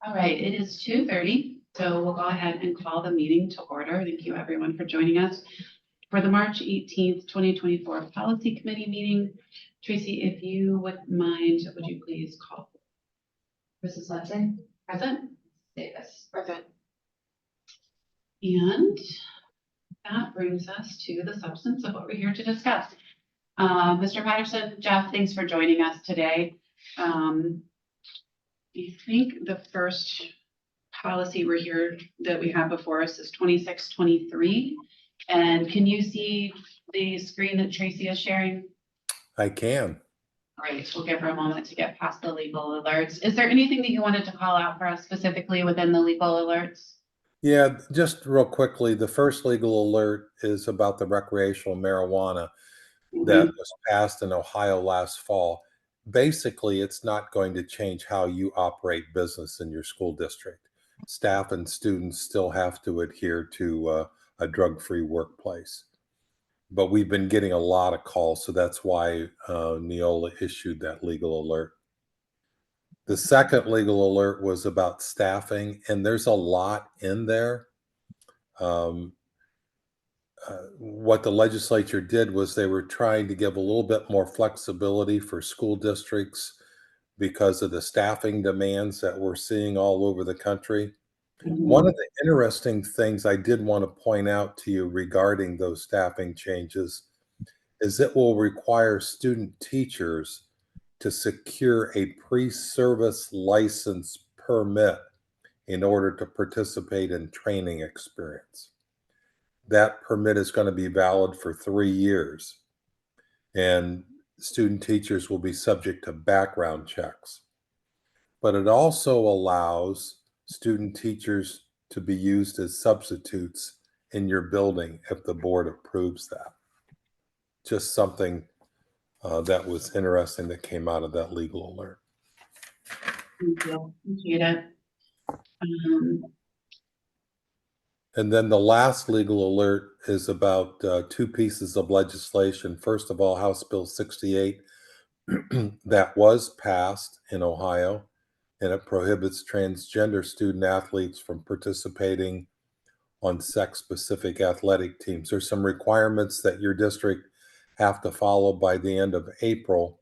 All right, it is 2:30, so we'll go ahead and call the meeting to order. Thank you everyone for joining us for the March 18th, 2024 Policy Committee meeting. Tracy, if you wouldn't mind, would you please call? Mrs. Hudson? Present. Davis? Present. And that brings us to the substance of what we're here to discuss. Mr. Patterson, Jeff, thanks for joining us today. I think the first policy we're here that we have before us is 2623. And can you see the screen that Tracy is sharing? I can. Great. We'll give her a moment to get past the legal alerts. Is there anything that you wanted to call out for us specifically within the legal alerts? Yeah, just real quickly, the first legal alert is about the recreational marijuana that was passed in Ohio last fall. Basically, it's not going to change how you operate business in your school district. Staff and students still have to adhere to a drug-free workplace. But we've been getting a lot of calls, so that's why Neola issued that legal alert. The second legal alert was about staffing, and there's a lot in there. What the legislature did was they were trying to give a little bit more flexibility for school districts because of the staffing demands that we're seeing all over the country. One of the interesting things I did want to point out to you regarding those staffing changes is it will require student teachers to secure a pre-service license permit in order to participate in training experience. That permit is going to be valid for 3 years, and student teachers will be subject to background checks. But it also allows student teachers to be used as substitutes in your building if the board approves that. Just something that was interesting that came out of that legal alert. Thank you. Appreciate it. And then the last legal alert is about 2 pieces of legislation. First of all, House Bill 68 that was passed in Ohio, and it prohibits transgender student athletes from participating on sex-specific athletic teams. There's some requirements that your district have to follow by the end of April.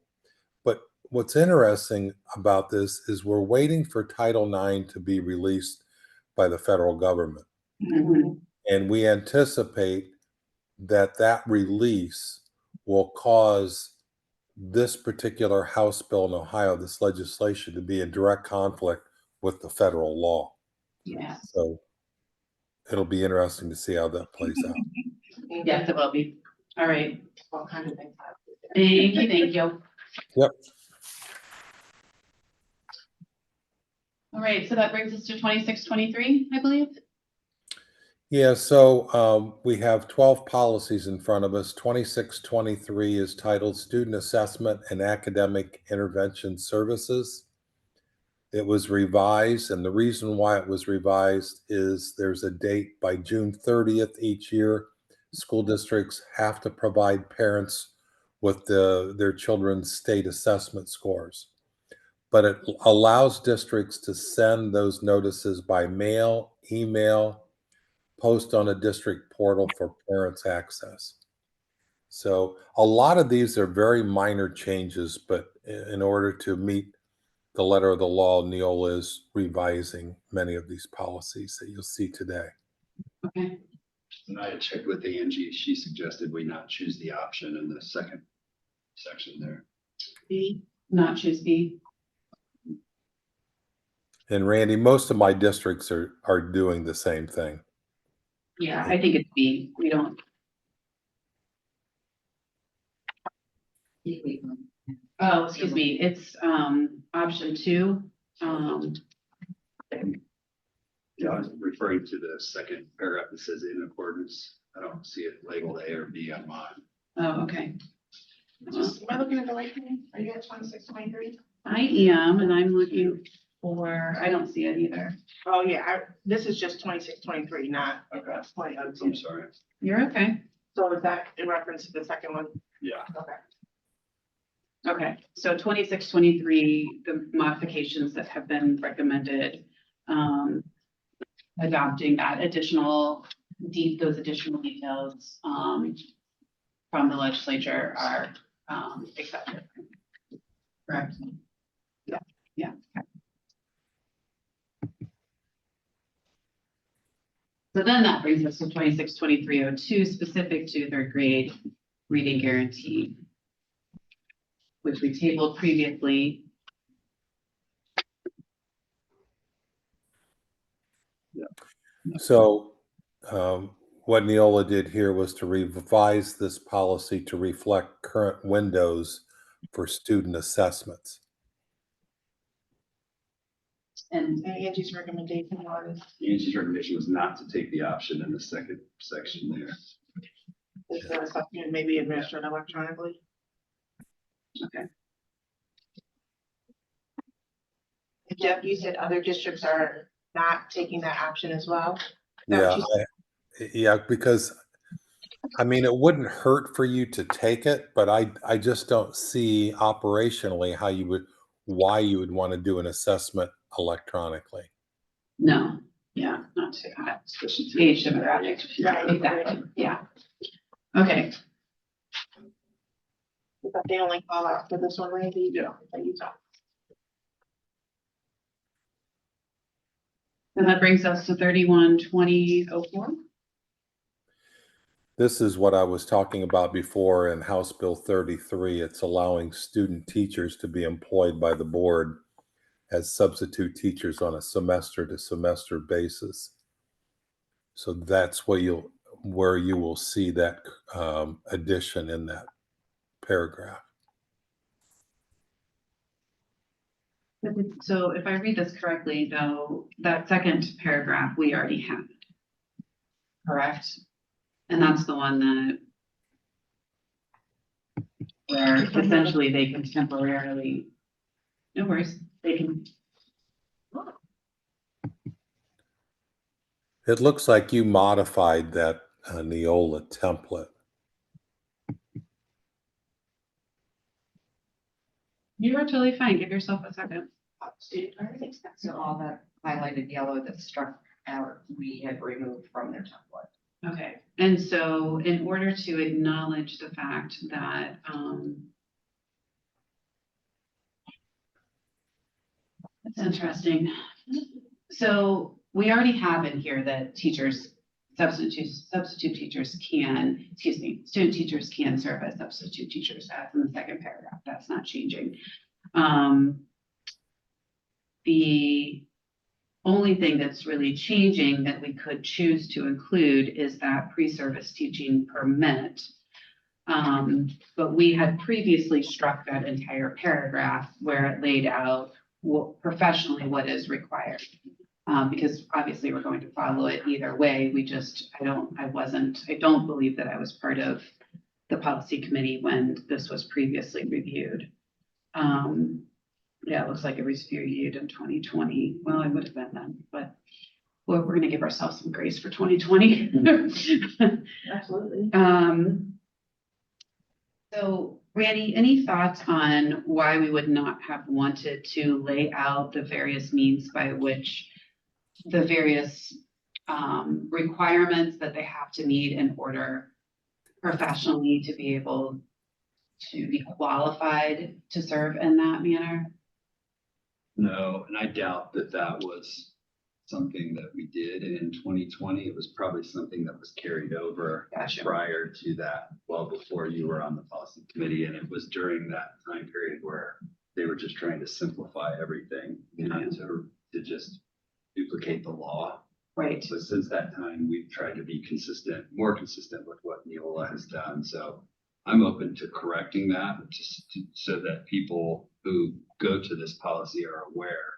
But what's interesting about this is we're waiting for Title IX to be released by the federal government. And we anticipate that that release will cause this particular House bill in Ohio, this legislation, to be in direct conflict with the federal law. Yeah. So it'll be interesting to see how that plays out. Yes, it will be. All right. All kinds of things. Thank you. Thank you. Yep. All right. So that brings us to 2623, I believe. Yeah, so we have 12 policies in front of us. 2623 is titled Student Assessment and Academic Intervention Services. It was revised, and the reason why it was revised is there's a date by June 30th each year. School districts have to provide parents with their children's state assessment scores. But it allows districts to send those notices by mail, email, post on a district portal for parents' access. So a lot of these are very minor changes, but in order to meet the letter of the law, Neola is revising many of these policies that you'll see today. Okay. And I had checked with Angie. She suggested we not choose the option in the second section there. B, not choose B. And Randy, most of my districts are doing the same thing. Yeah, I think it's B. We don't. Oh, excuse me. It's option 2. Yeah, I was referring to the second paragraph that says in accordance. I don't see it labeled A or B on mine. Oh, okay. Am I looking at the right thing? Are you at 2623? I am, and I'm looking for. I don't see it either. Oh, yeah, this is just 2623, not Okay. 2002. I'm sorry. You're okay. So is that in reference to the second one? Yeah. Okay. Okay. So 2623, the modifications that have been recommended adopting that those additional details, from the legislature are, accepted. Correct? Yeah. Yeah. So then that brings us to 26-2302, specific to third grade reading guarantee, which we tabled previously. So what Neola did here was to revise this policy to reflect current windows for student assessments. And Angie's recommendation was, Angie's recommendation was not to take the option in the second section there. is there something maybe administered electronically? okay, Jeff, you said other districts are not taking that option as well? Is that what Yeah, you yeah, because I mean, it wouldn't hurt for you to take it, but I just don't see operationally why you would want to do an assessment electronically. no, yeah, not to age demographic. Right. Exactly, yeah. Okay, Is that the only call out for this one, Randy? Yeah. That you talked. and that brings us to 31-2004. This is what I was talking about before in House Bill 33. It's allowing student teachers to be employed by the board as substitute teachers on a semester to semester basis. So that's where you will see that addition in that paragraph. So if I read this correctly, though, that second paragraph, we already have. Correct? And that's the one that where essentially they can temporarily, no worries, they can. It looks like you modified that Neola template. You are totally fine. Give yourself a second. So all that highlighted yellow that struck out, we had removed from their template. Okay, and so in order to acknowledge the fact that, that's interesting. So we already have in here that substitute teachers can, student teachers can serve as substitute teachers. That's in the second paragraph. That's not changing. The only thing that's really changing that we could choose to include is that pre-service teaching permit. But we had previously struck that entire paragraph where it laid out professionally what is required. Because obviously we're going to follow it either way. I don't believe that I was part of the policy committee when this was previously reviewed. Yeah, it looks like it was reviewed in 2020. Well, I would have been then, but we're going to give ourselves some grace for 2020. Absolutely. So Randy, any thoughts on why we would not have wanted to lay out the various means by which the various requirements that they have to meet in order professionally to be able to be qualified to serve in that manner? No, and I doubt that that was something that we did in 2020. It was probably something that was carried over Gotcha. prior to that, well before you were on the policy committee. And it was during that time period where they were just trying to simplify everything, to just duplicate the law. Right. So since that time, we've tried to be more consistent with what Neola has done. So I'm open to correcting that so that people who go to this policy are aware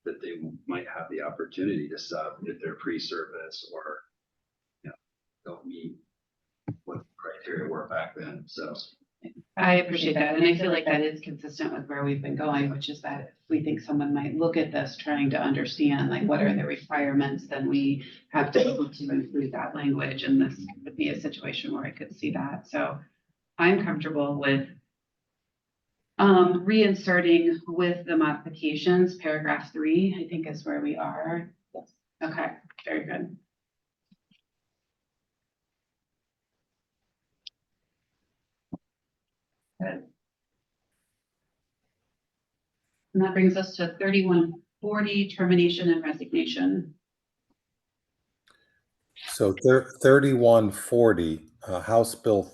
that they might have the opportunity to sub if they're pre-service or, don't meet what criteria were back then. So I appreciate that. And I feel like that is consistent with where we've been going, which is that if we think someone might look at this trying to understand, like, what are the requirements, then we have to be able to include that language. And this would be a situation where I could see that. So I'm comfortable with Reinserting with the modifications, paragraph 3, I think is where we are. Yes. Okay, very good. Good. And that brings us to 3140, termination and resignation. So 3140, House Bill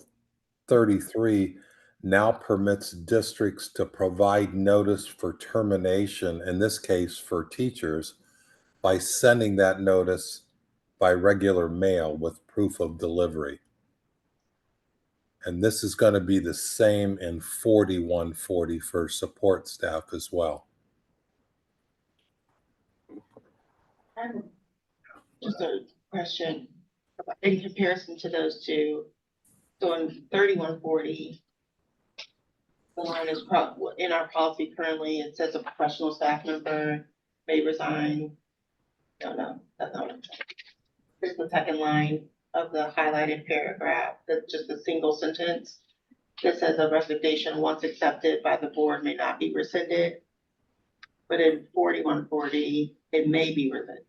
33 now permits districts to provide notice for termination, in this case for teachers, by sending that notice by regular mail with proof of delivery. And this is going to be the same in 4140 for support staff as well. Just a question in comparison to those two. So in 3140, the line is in our policy currently, it says a professional staff member may resign. No, that's not what I'm trying. Here's the second line of the highlighted paragraph, that's just a single sentence that says a resignation once accepted by the board may not be rescinded. But in 4140, it may be rescinded.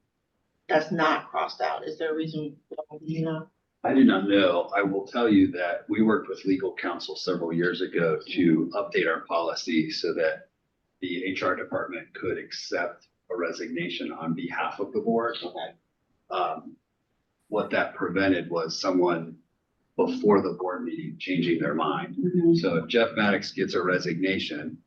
That's not crossed out. Is there a reason? You know? I do not know. I will tell you that we worked with legal counsel several years ago to update our policy so that the HR department could accept a resignation on behalf of the board. Okay. What that prevented was someone before the board meeting changing their mind. Mhm. So if Jeff Maddox gets a resignation,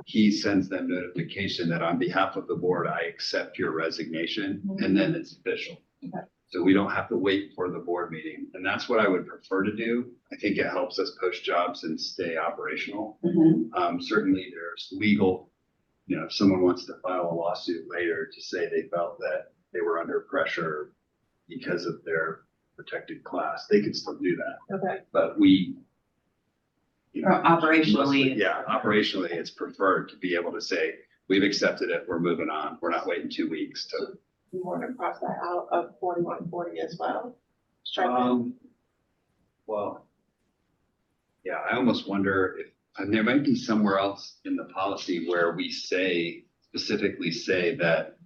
he sends them notification that on behalf of the board, I accept your resignation, and then it's official. Okay. So we don't have to wait for the board meeting. And that's what I would prefer to do. I think it helps us post jobs and stay operational. Mhm. Certainly there's legal, if someone wants to file a lawsuit later to say they felt that they were under pressure because of their protected class, they can still do that. Okay. But we, Or operationally. operationally, it's preferred to be able to say, we've accepted it, we're moving on. We're not waiting 2 weeks to. You want to cross that out of 4140 as well? Strike Well, yeah, I almost wonder if, and there might be somewhere else in the policy where we specifically say that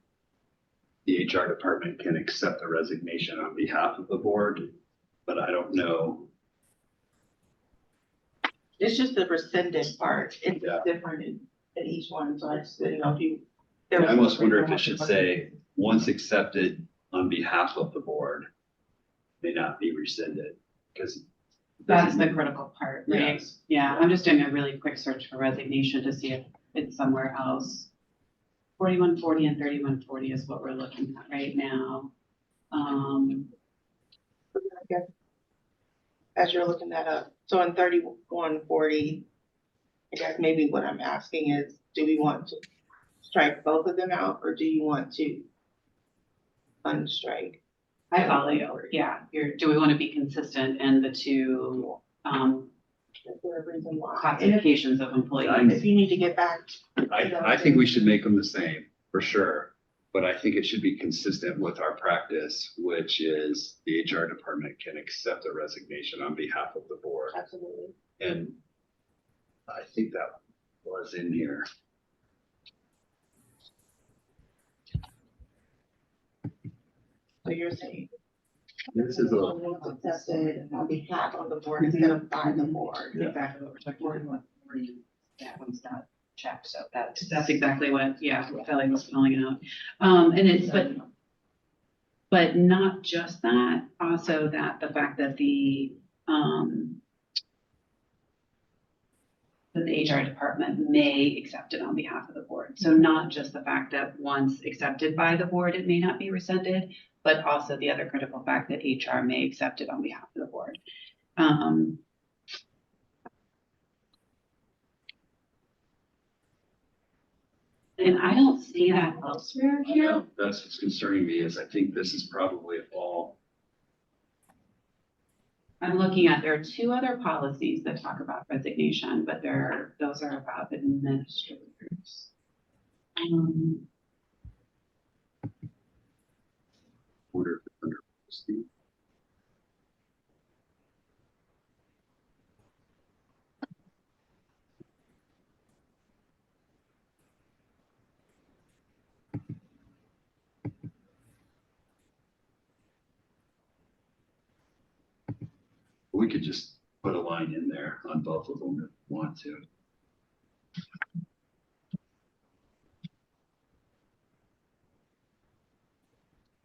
the HR department can accept a resignation on behalf of the board, but I don't know. It's just the rescinded part. It's Yeah. different in each one, so I just didn't know if you. I almost wonder if it should say, once accepted on behalf of the board, may not be rescinded, because. That's the critical part, right? Yes. Yeah, I'm just doing a really quick search for resignation to see if it's somewhere else. 4140 and 3140 is what we're looking at right now. I guess as you're looking that up, so in 3140, I guess maybe what I'm asking is, do we want to strike both of them out, or do you want to unstrike? I follow you. Yeah, do we want to be consistent in the two Is there a reason why? And classifications of employees? if you need to get back. I think we should make them the same, for sure. But I think it should be consistent with our practice, which is the HR department can accept a resignation on behalf of the board. Absolutely. And I think that was in here. So you're saying. This is a, Once accepted on behalf of the board instead of by the board. Yeah. Exactly what we're talking about. That one's not checked, so that's. That's exactly what, Kelly was calling out. And it's, but not just that, also that the fact that the HR department may accept it on behalf of the board. So not just the fact that once accepted by the board, it may not be rescinded, but also the other critical fact that HR may accept it on behalf of the board. And I don't see that elsewhere here. that's what's concerning me, is I think this is probably all. I'm looking at, there are 2 other policies that talk about resignation, but those are about administrators. Order if it's under policy. we could just put a line in there on both of them if we want to.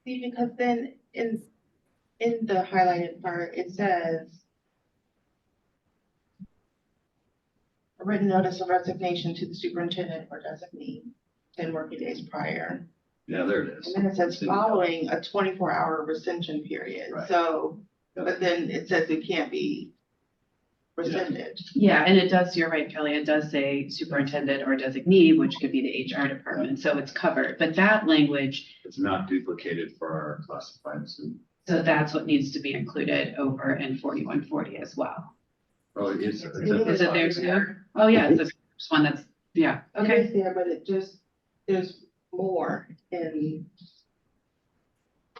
See, because then in the highlighted part, it says a written notice of resignation to the superintendent or designee 10 working days prior. Yeah, there it is. And then it says following a 24-hour rescission period. Right. So, but then it says it can't be rescinded. Yeah, and it does, you're right, Kelly, it does say superintendent or designee, which could be the HR department, so it's covered, but that language, It's not duplicated for our classified. so that's what needs to be included over in 4140 as well. Oh, it is. Is it there too? Oh, yeah, it's the first one that's, yeah, It okay. is there, but there's more in,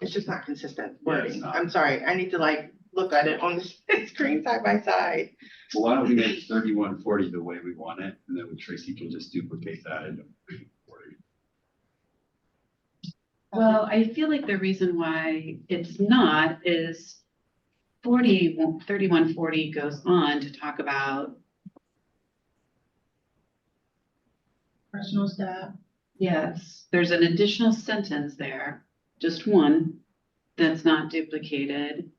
it's just not consistent Yeah, it's wording. not. I'm sorry, I need to like look at it on the screen side by side. Well, why don't we make 3140 the way we want it, and then Tracy can just duplicate that into 40. Well, I feel like the reason why it's not is 3140 goes on to talk about, Personal staff. yes, there's an additional sentence there, just one, that's not duplicated.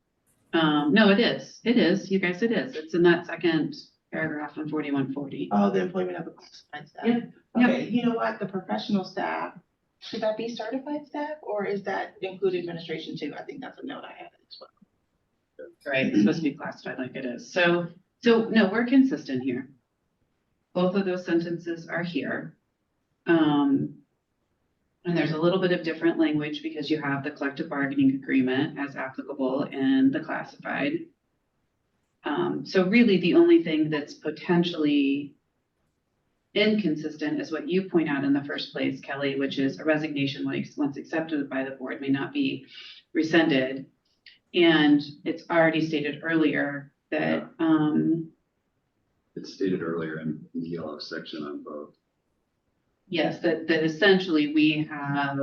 No, it is, you guys, it is. It's in that second paragraph in 4140. Oh, the employment of the classified staff. Yep, Okay, you know what, the professional staff, should that be certified staff or is that include administration too? I think that's a note I had as well. Right, it's supposed to be classified like it is. So no, we're consistent here. Both of those sentences are here. And there's a little bit of different language because you have the collective bargaining agreement as applicable in the classified. So really the only thing that's potentially inconsistent is what you point out in the first place, Kelly, which is a resignation once accepted by the board may not be rescinded. And it's already stated earlier that, It's stated earlier in the yellow section on both. yes, that essentially we have,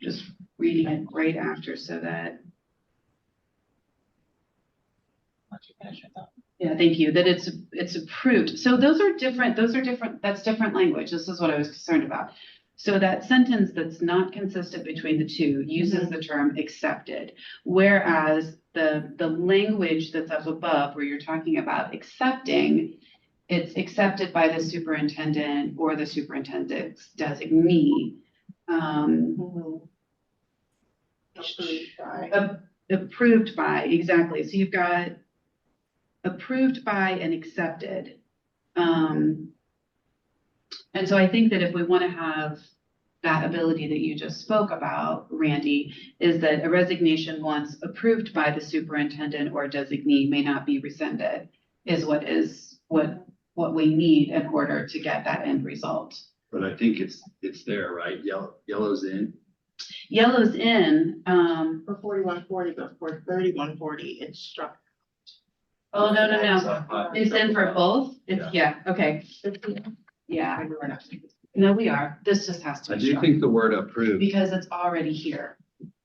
just reading it right after so that, yeah, thank you, that it's approved. So those are different, that's different language. This is what I was concerned about. So that sentence that's not consistent between the two uses the term accepted, whereas the language that's up above where you're talking about accepting, it's accepted by the superintendent or the superintendent's designee. Approved by, exactly. So you've got approved by and accepted. And so I think that if we want to have that ability that you just spoke about, Randy, is that a resignation once approved by the superintendent or designee may not be rescinded, is what we need in order to get that end result. But I think it's there, right? Yellow's in. Yellow's in, For 4140, but for 3140, it's struck. oh, no. It's in for both? Yeah, okay. Yeah, no, we are. This just has to I be do struck think the word approved, because it's already here.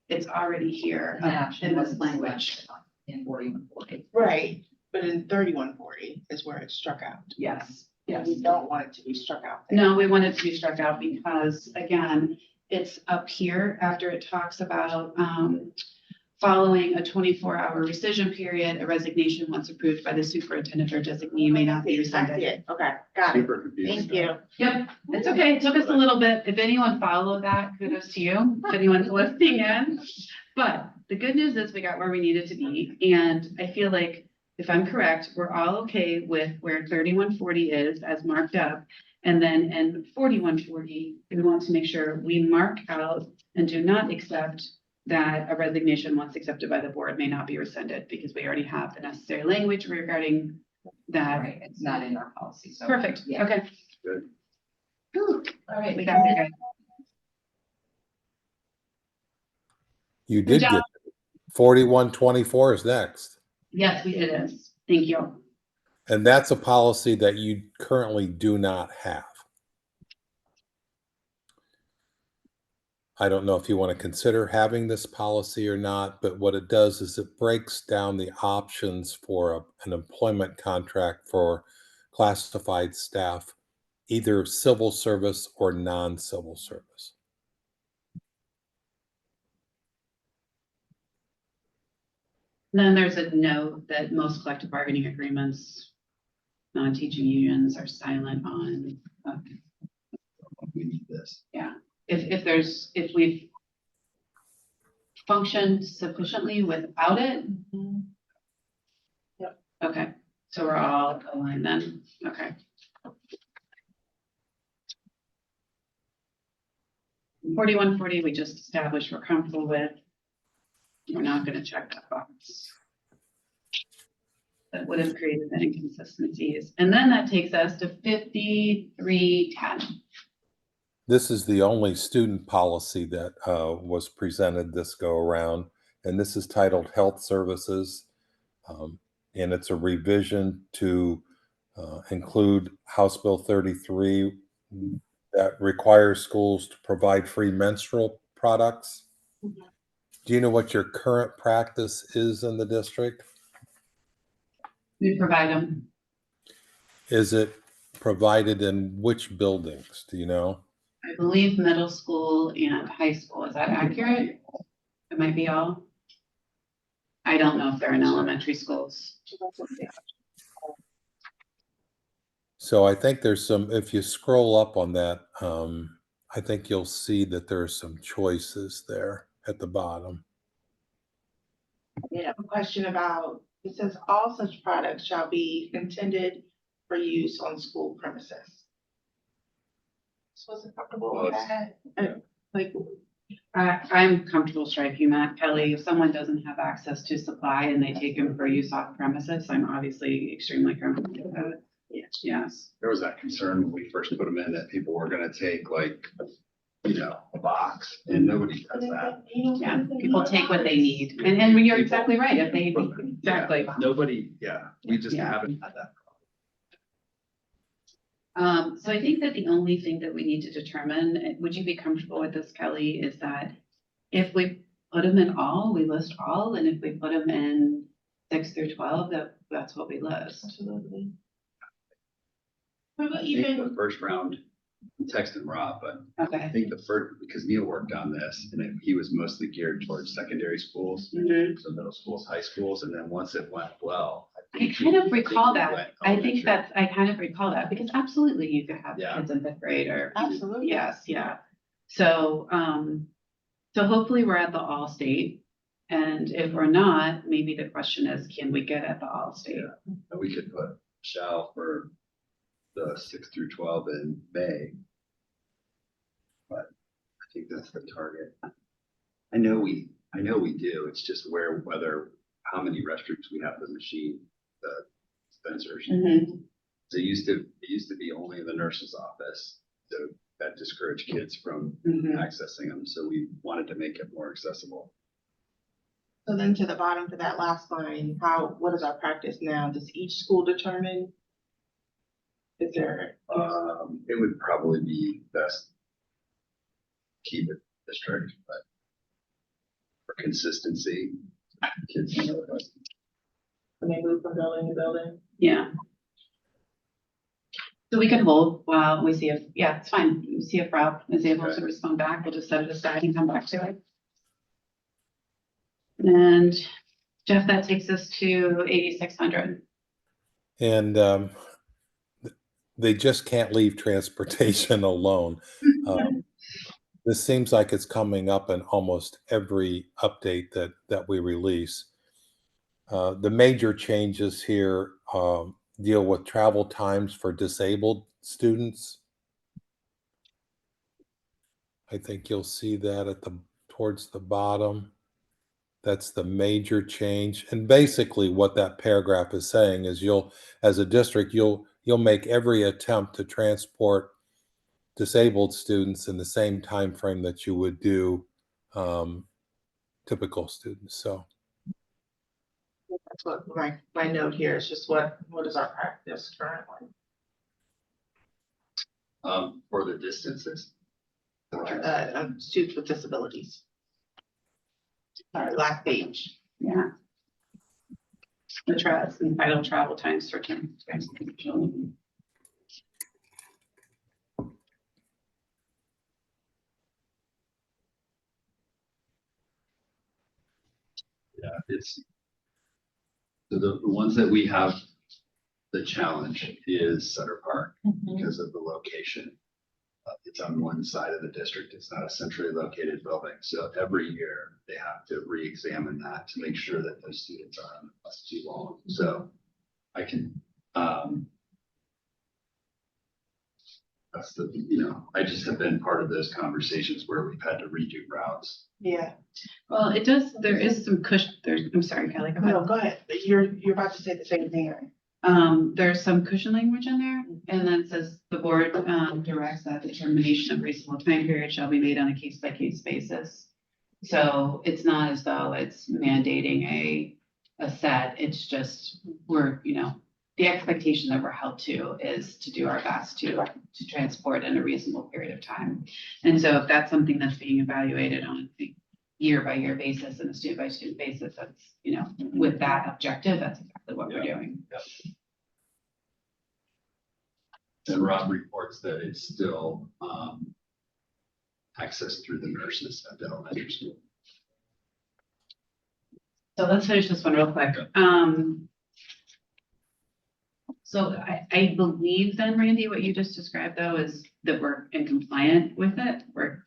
It's already here Yeah, in this language. In 4140. Right, but in 3140 is where it's struck out. Yes, And yes. we don't want it to be struck out there. No, we want it to be struck out because, again, it's up here after it talks about following a 24-hour rescission period, a resignation once approved by the superintendent or designee may not be I see rescinded. it. Okay, got it. super confusing. Thank you. Yep, it's okay. It took us a little bit. If anyone followed that, kudos to you. If anyone's listening in. But the good news is we got where we needed to be. And I feel like, if I'm correct, we're all okay with where 3140 is as marked up. And then in 4140, we want to make sure we mark out and do not accept that a resignation once accepted by the board may not be rescinded because we already have the necessary language regarding that. Right, it's not in our policy, so. Perfect. Yeah. Okay. Good. Whew. All right, we got there, guys. You Good did job. get 4124 is next. Yes, we did this. Thank you. And that's a policy that you currently do not have. I don't know if you want to consider having this policy or not, but what it does is it breaks down the options for an employment contract for classified staff, either civil service or non-civil service. Then there's a note that most collective bargaining agreements, non-teaching unions are silent on. We need this. If we've functioned sufficiently without it. Yep. Okay, so we're all aligned then, okay. 4140, we just established we're comfortable with. We're not gonna check that box. That would have created the inconsistencies. And then that takes us to 5310. This is the only student policy that was presented this go around, and this is titled Health Services. And it's a revision to include House Bill 33 that requires schools to provide free menstrual products. Mhm. Do you know what your current practice is in the district? We provide them. Is it provided in which buildings? Do you know? I believe middle school and high school. Is that accurate? It might be all. I don't know if they're in elementary schools. So I think there's some, if you scroll up on that, I think you'll see that there are some choices there at the bottom. I have a question about, it says all such products shall be intended for use on school premises. This wasn't comfortable Well, with it's- that. Like, I'm comfortable striking that, Kelly. If someone doesn't have access to supply and they take them for use off premises, I'm obviously extremely comfortable with that. Yes. There was that concern when we first put them in that people were gonna take like, a box, and nobody does that. Yeah, people take what they need. And you're exactly right. If they, exactly. Yeah, nobody, we just Yeah. haven't had that. So I think that the only thing that we need to determine, would you be comfortable with this, Kelly, is that if we put them in all, we list all, and if we put them in 6 through 12, that's what we list. absolutely. What about I think even, the first round, I'm texting Rob, but I Okay. think the first, because Neil worked on this, and he was mostly geared towards secondary schools, Mhm. so middle schools, high schools, and then once it went well. I kind of recall he that. went I think elementary. I kind of recall that because absolutely you could have Yeah. kids in fifth grade or. Absolutely. Yes, yeah. So, so hopefully we're at the all state. And if we're not, maybe the question is, can we get at the all state? Yeah. And we could put shall for the 6 through 12 in May. But I think that's the target. I know we do. It's just how many restrooms we have the machine, the dispensers. Mhm. So it used to be only in the nurse's office. So that discouraged kids from Mhm. accessing them. So we wanted to make it more accessible. so then to the bottom to that last line, what is our practice now? Does each school determine? Is there? It would probably be best keep it district, but for consistency, kids know it. When they move from building to building? Yeah. So we can hold while we see if, yeah, it's fine. We see if Rob is able to respond back. We'll just set it aside and come back to it. And Jeff, that takes us to 8,600. And they just can't leave transportation alone. This seems like it's coming up in almost every update that we release. The major changes here deal with travel times for disabled students. I think you'll see that towards the bottom. That's the major change. And basically what that paragraph is saying is as a district, you'll make every attempt to transport disabled students in the same time frame that you would do typical students. So That's what my note here is, just what is our practice currently? For the distances. students with disabilities. Sorry, last page. Yeah. The trust and vital travel times for term. Yeah, it's, so the ones that we have, the challenge is Sutter Park because of the location. It's on one side of the district. It's not a centrally located building. So every year they have to re-examine that to make sure that those students aren't on the bus too long. So I can, that's the, I just have been part of those conversations where we've had to redo routes. Yeah, Well, it does, there is some cushion, I'm sorry, Kelly, go ahead. no, go ahead. You're about to say the same thing, right? There's some cushion language in there, and then it says the board, directs that determination of reasonable time period shall be made on a case-by-case basis. So it's not as though it's mandating a set, it's just, we're, the expectation that we're held to is to do our best to transport in a reasonable period of time. And so if that's something that's being evaluated on a year-by-year basis and a student-by-student basis, that's, with that objective, that's exactly what we're doing. And Rob reports that it's still accessed through the nurses at the elementary school. So let's finish this one real quick. So I believe then, Randy, what you just described though is that we're in compliant with it. We're,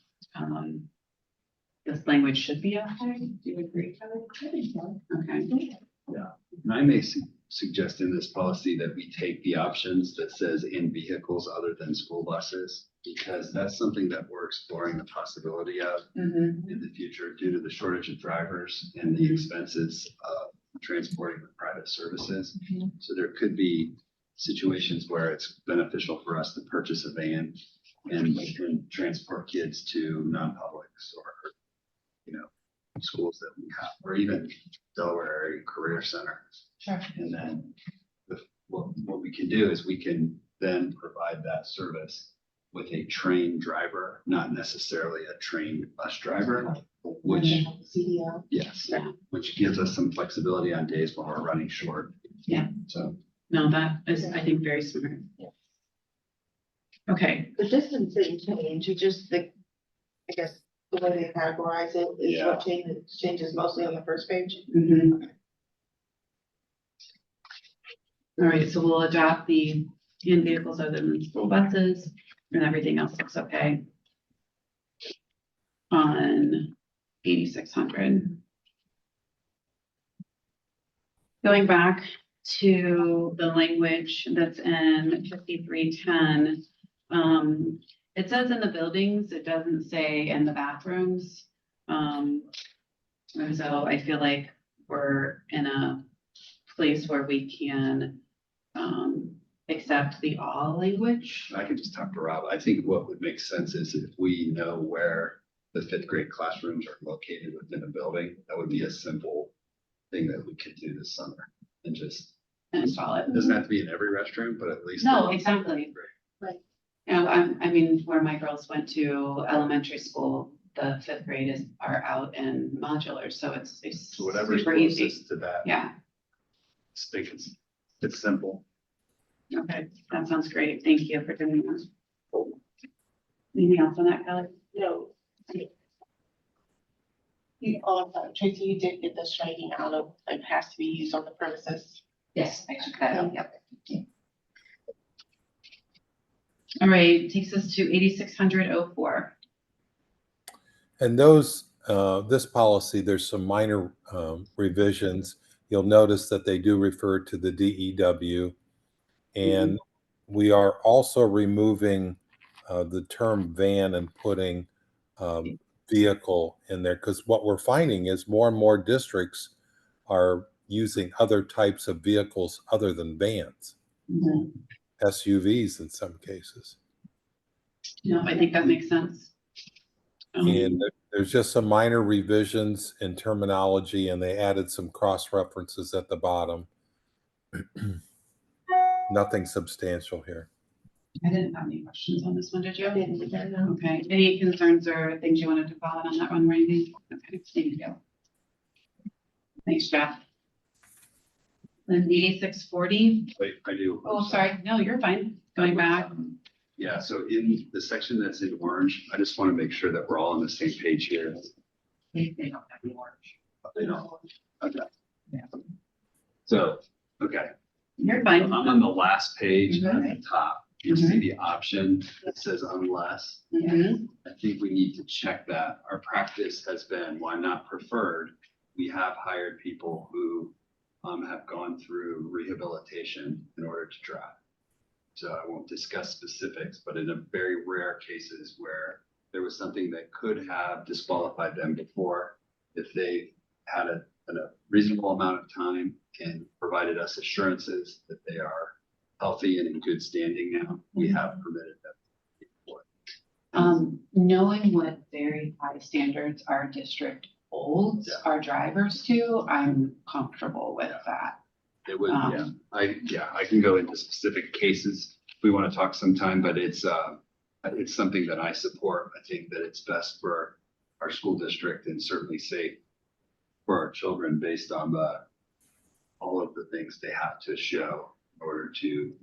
this language should be okay. Do you agree, Kelly? I think so. Okay. Yeah, and I may suggest in this policy that we take the options that says in vehicles other than school buses, because that's something that we're exploring the possibility of in the future due to the shortage of drivers and the expenses of transporting with private services. So there could be situations where it's beneficial for us to purchase a van and transport kids to non-publics or, schools that we have, or even Delaware Area Career Center. Sure. And then what we can do is we can then provide that service with a trained driver, not necessarily a trained bus driver, which, yes, which gives us some flexibility on days when we're running short. Yeah. So. No, that is, I think, very smart. Yeah. Okay. The distance didn't change, it just, I guess, the way they categorize it is what changes mostly on the first page. All right, so we'll adopt the in vehicles other than school buses, and everything else looks okay. On 8600. Going back to the language that's in 5310, it says in the buildings, it doesn't say in the bathrooms. And so I feel like we're in a place where we can accept the all language. I can just talk to Rob. I think what would make sense is if we know where the 5th grade classrooms are located within a building, that would be a simple thing that we could do this summer and just install it. It doesn't have to be in every restroom, but at least. No, exactly. Right. I mean, where my girls went to elementary school, the 5th grade are out in modulars, so it's So whatever's super easy. closest to that. Yeah. I think it's simple. Okay, that sounds great. Thank you for doing that. Anything else on that, Kelly? No. Tracy, you did get the striking out of, like, has to be used on the premises. Yes, I took that out, yep. All right, takes us to 8600-04. And those, this policy, there's some minor revisions. You'll notice that they do refer to the DEW. And we are also removing the term van and putting vehicle in there, because what we're finding is more and more districts are using other types of vehicles other than vans, SUVs in some cases. No, I think that makes sense. And there's just some minor revisions in terminology, and they added some cross references at the bottom. Nothing substantial here. I didn't have any questions on this one, did you? I didn't either, no. Okay, any concerns or things you wanted to call out on that one or anything? Okay, thank you. Thanks, Jeff. Then 8640, Wait, I do. oh, sorry, no, you're fine, going back. Yeah, so in the section that's in orange, I just want to make sure that we're all on the same page here. They don't have any orange. They don't. Okay. Yeah. So, okay, You're I'm fine. on the last page at the top. You'll Mm-hmm. see the option that says unless. Mhm. I think we need to check that. Our practice has been, while not preferred, we have hired people who have gone through rehabilitation in order to drive. So I won't discuss specifics, but in a very rare cases where there was something that could have disqualified them before, if they had a reasonable amount of time and provided us assurances that they are healthy and in good standing now, we have permitted them. Knowing what very high standards our district holds Yeah. our drivers to, I'm comfortable with Yeah. that. It would, I can go into specific cases if we want to talk sometime, but it's something that I support. I think that it's best for our school district and certainly safe for our children based on all of the things they have to show in order to,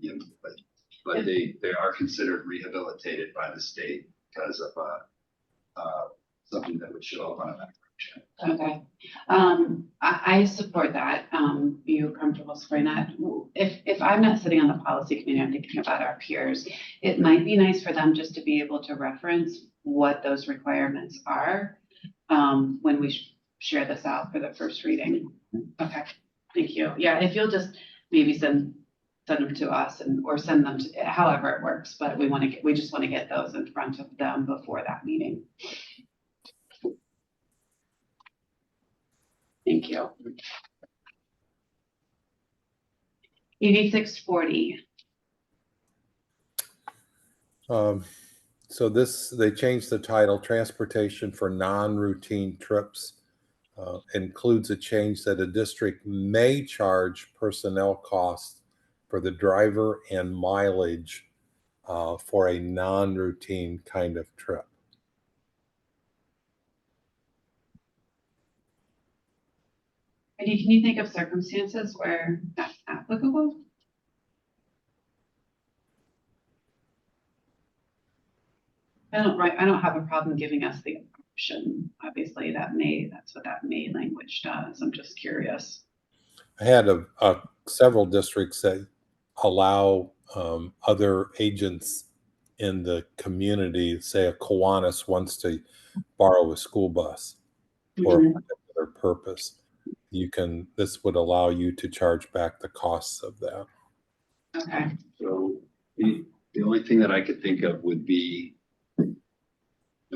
but they are considered rehabilitated by the state because of something that would show up on a background check. Okay. I support that. You're comfortable supporting that. If I'm not sitting on the policy committee, I'm thinking about our peers. It might be nice for them just to be able to reference what those requirements are when we share this out for the first reading. Okay, thank you. Yeah, if you'll just maybe send them to us or send them to, however it works, but we just want to get those in front of them before that meeting. Thank you. 8640. So they changed the title, Transportation for Non-Routine Trips. Includes a change that a district may charge personnel costs for the driver and mileage for a non-routine kind of trip. Can you think of circumstances where that's applicable? I don't have a problem giving us the option. Obviously, that's what that may language does. I'm just curious. I had several districts that allow other agents in the community, say a Kiwanis wants to borrow a school bus for a particular purpose. This would allow you to charge back the costs of that. Okay. So the only thing that I could think of would be, and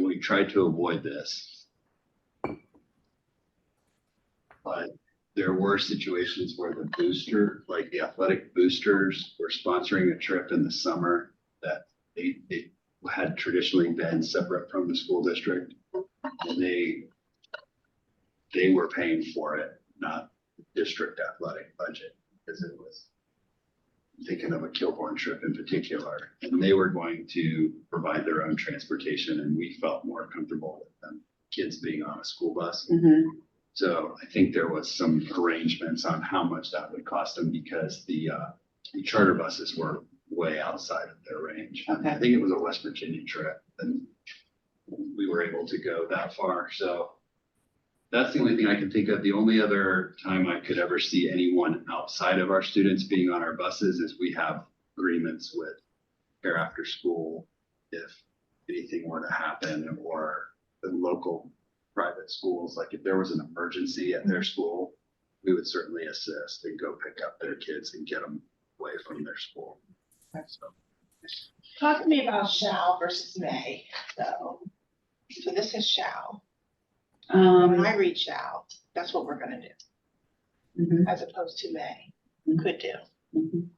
we tried to avoid this, but there were situations where like the athletic boosters were sponsoring a trip in the summer that they had traditionally been separate from the school district. And they were paying for it, not the district athletic budget, because it was thinking of a Kilbourne trip in particular, and they were going to provide their own transportation, and we felt more comfortable with them, kids being on a school bus. Mm-hmm. So I think there was some arrangements on how much that would cost them because the charter buses were way outside of their range. Okay. I think it was a West Virginia trip, and we were able to go that far. So that's the only thing I can think of. The only other time I could ever see anyone outside of our students being on our buses is we have agreements with Care After School if anything were to happen, or the local private schools. Like if there was an emergency at their school, we would certainly assist and go pick up their kids and get them away from their school. So. Talk to me about shall versus may, though. So this is shall. When I read shall, that's what we're gonna do, Mhm. as opposed to may, Mhm. could do. Mhm.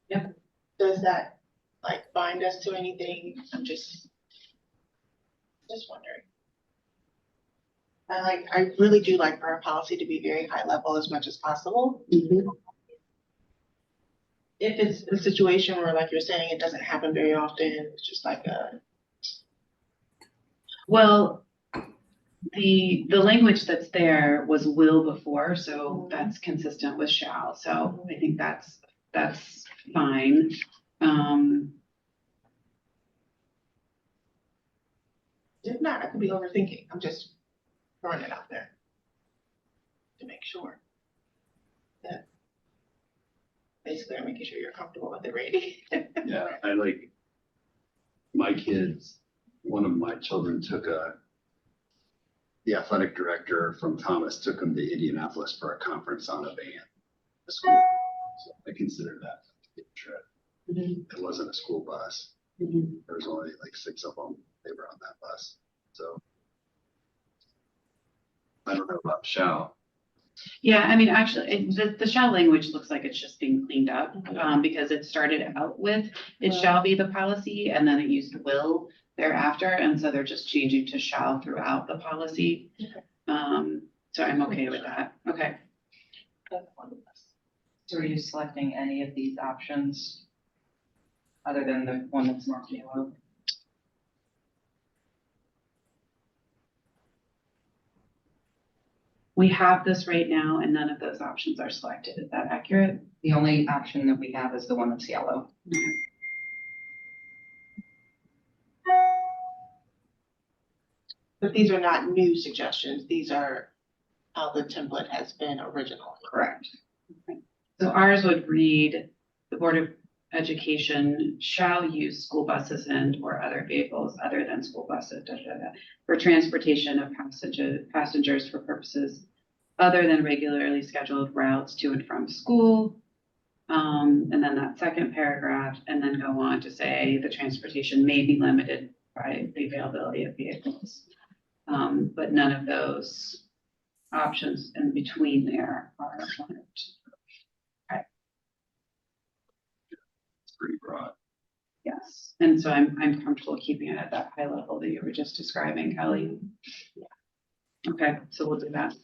Yep. Does that like bind us to anything? I'm just wondering. I really do like for our policy to be very high level as much as possible. Mhm. if it's a situation where, like you're saying, it doesn't happen very often, it's just like Well, the language that's there was will before, so that's consistent with shall. So I think that's fine. if not, I could be overthinking. I'm just throwing it out there to make sure that basically I'm making sure you're comfortable with it, Randy. Yeah, I like, my kids, one of my children took the athletic director from Thomas took him to Indianapolis for a conference on a van, a school. So I consider that a trip. It wasn't a school bus. There was only like 6 of them. They were on that bus. So I don't know about shall. Yeah, I mean, actually, the shall language looks like it's just being cleaned up, because it started out with it shall be the policy, and then it used will thereafter, and so they're just changing to shall throughout the policy. So I'm okay with that. Okay. So are you selecting any of these options other than the one that's marked yellow? We have this right now, and none of those options are selected. Is that accurate? The only option that we have is the one that's yellow. But these are not new suggestions. These are how the template has been originally. Correct. So ours would read, the Board of Education shall use school buses and or other vehicles other than school buses for transportation of passengers for purposes other than regularly scheduled routes to and from school. And then that second paragraph, and then go on to say the transportation may be limited by the availability of vehicles. But none of those options in between there are honored. It's pretty broad. Yes, and so I'm comfortable keeping it at that high level that you were just describing, Kelly. Okay, so we'll do that.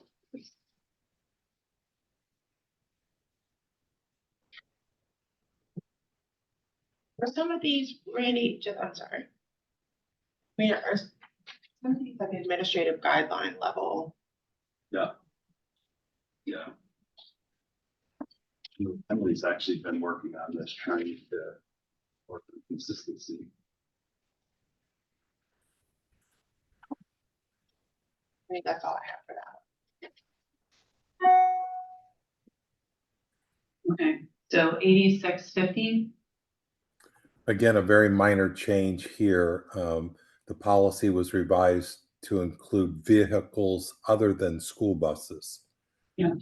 For some of these, Randy, I'm sorry. I mean, are some of these like administrative guideline level? Yeah. Emily's actually been working on this, trying to work on consistency. I think that's all I have for that. Okay, so 8650. Again, a very minor change here. The policy was revised to include vehicles other than school buses. Yeah.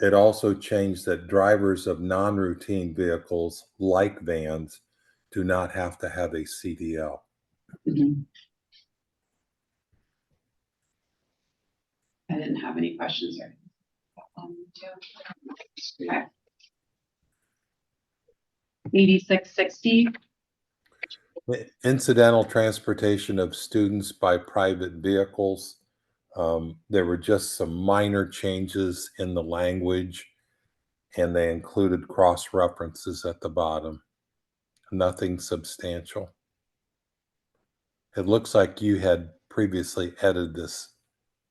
It also changed that drivers of non-routine vehicles like vans do not have to have a CDL. I didn't have any questions or. Okay. 8660. Incidental transportation of students by private vehicles. There were just some minor changes in the language, and they included cross references at the bottom. Nothing substantial. It looks like you had previously edited this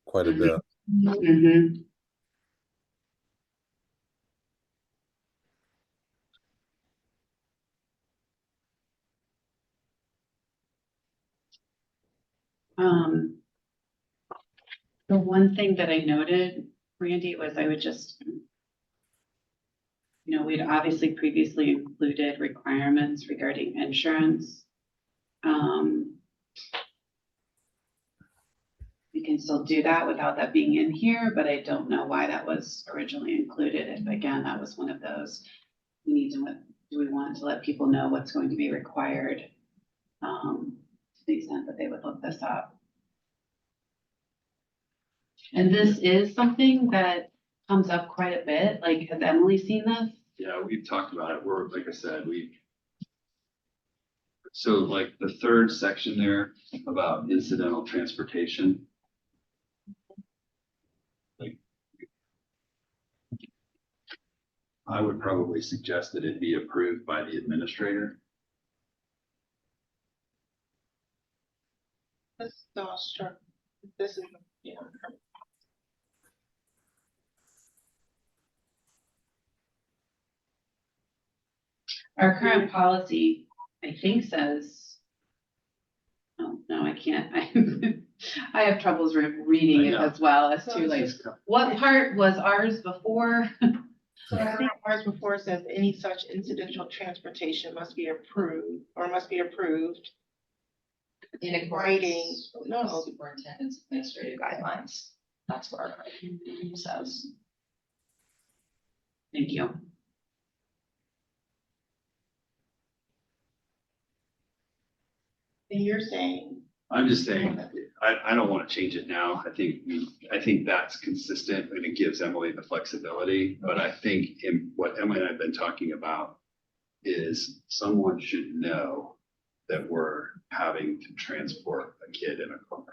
quite a bit. Mm-hmm. The one thing that I noted, Randy, was I would just, we'd obviously previously included requirements regarding insurance. We can still do that without that being in here, but I don't know why that was originally included. If again, that was one of those, do we want to let people know what's going to be required? To the extent that they would look this up. And this is something that comes up quite a bit. Like, has Emily seen this? Yeah, we've talked about it. We're, like I said, so like the third section there about incidental transportation. Like, I would probably suggest that it be approved by the administrator. This is all struck, this is, yeah. Our current policy, I think, says, oh, no, I can't. I have troubles reading it I know. as well as to like, what part was ours before? So I think ours before says any such incidental transportation must be approved In writing, accordance with no. the superintendent's administrative guidelines. That's what our code says. Thank you. And you're saying, I'm just saying, I don't want to change it now. I think that's consistent and it gives Emily the flexibility. But I think in what Emily and I have been talking about is someone should know that we're having to transport a kid in a car.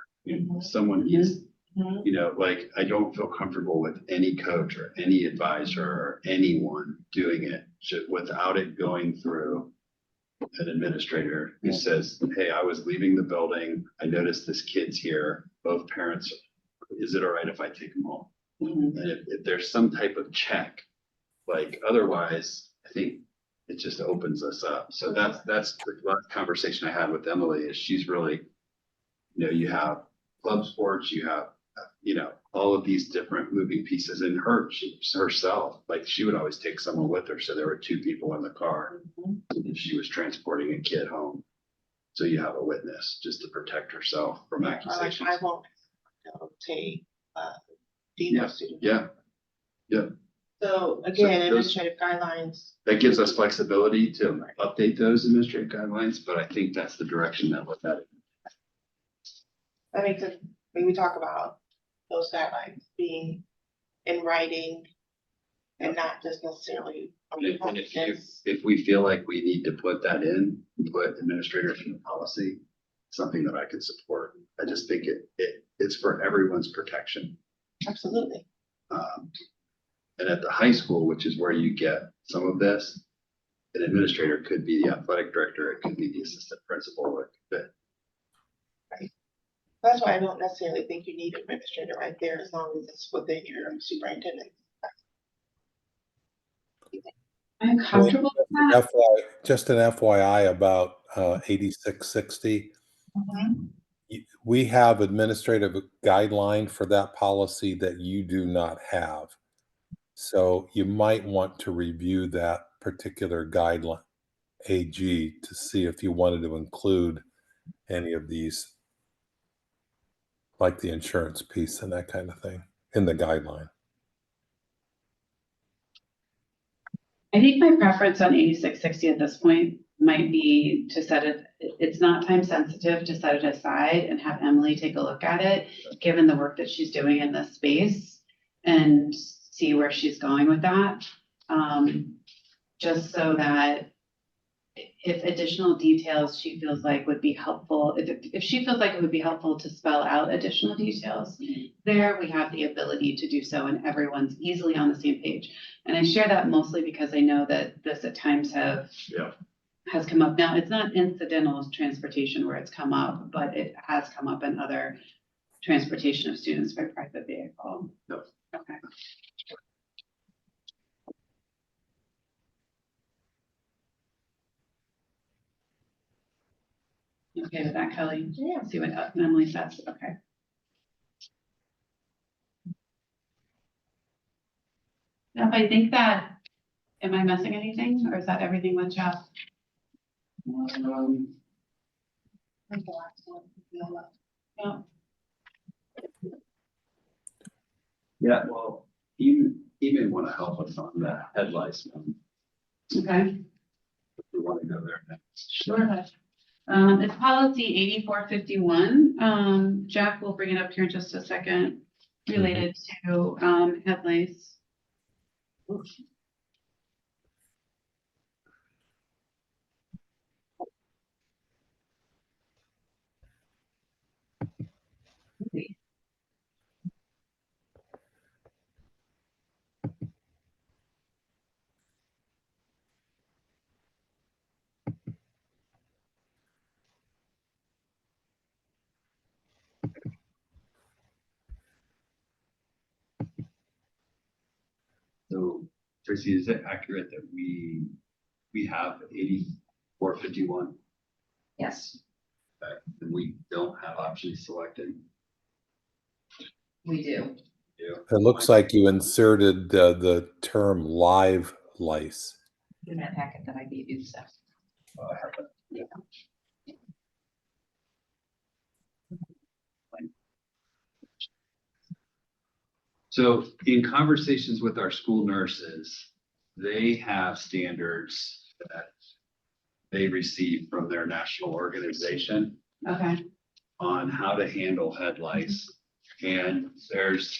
Someone needs, you know, like, I don't feel comfortable with any coach or any advisor or anyone doing it without it going through an administrator who says, hey, I was leaving the building. I noticed this kid's here. Both parents, is it all right if I take them home? And if there's some type of check, like, otherwise, I think it just opens us up. So that's the last conversation I had with Emily is she's really, you know, you have club sports, you have, you know, all of these different moving pieces in herself, like she would always take someone with her. So there were two people in the car and she was transporting a kid home. So you have a witness just to protect herself from like, accusations. I won't take, female student. Yeah. So again, those- administrative guidelines, That gives us flexibility to update those administrative guidelines, but I think that's the direction that we're headed. that makes it, when we talk about those guidelines being in writing and not just necessarily. And if we feel like we need to put that in, put administrators in the policy, something that I could support. I just think it's for everyone's protection. Absolutely. And at the high school, which is where you get some of this, an administrator could be the athletic director, it could be the assistant principal, it could be. That's why I don't necessarily think you need an administrator right there as long as it's within your superintendent. I'm comfortable with that. Just an FYI about 8660. We have administrative guideline for that policy that you do not have. So you might want to review that particular guideline, AG, to see if you wanted to include any of these, like the insurance piece and that kind of thing, in the guideline. I think my preference on 8660 at this point might be to set it, it's not time sensitive to set it aside and have Emily take a look at it, given the work that she's doing in this space, and see where she's going with that. Just so that if additional details she feels like would be helpful, if she feels like it would be helpful to spell out additional details there, we have the ability to do so and everyone's easily on the same page. And I share that mostly because I know that this at times has come up. Now, it's not incidental transportation where it's come up, but it has come up in other transportation of students by private vehicle. No. Okay. You okay with that, Kelly? Yeah. See what Emily says. Okay. Now, if I think that, am I missing anything, or is that everything with Jeff? Yeah. Yeah, well, you may want to help us on the headlights. Okay. If we want to go there next. Sure. It's policy 8451. Jeff will bring it up here in just a second, related to head lice. Tracy, is it accurate that we have 8451? Yes, And we don't have options selected? we do. Yeah. It looks like you inserted the term live lice. In that packet that I gave you this afternoon. I have that. Yeah. So in conversations with our school nurses, they have standards that they receive from their national organization Okay, on how to handle head lice. And there's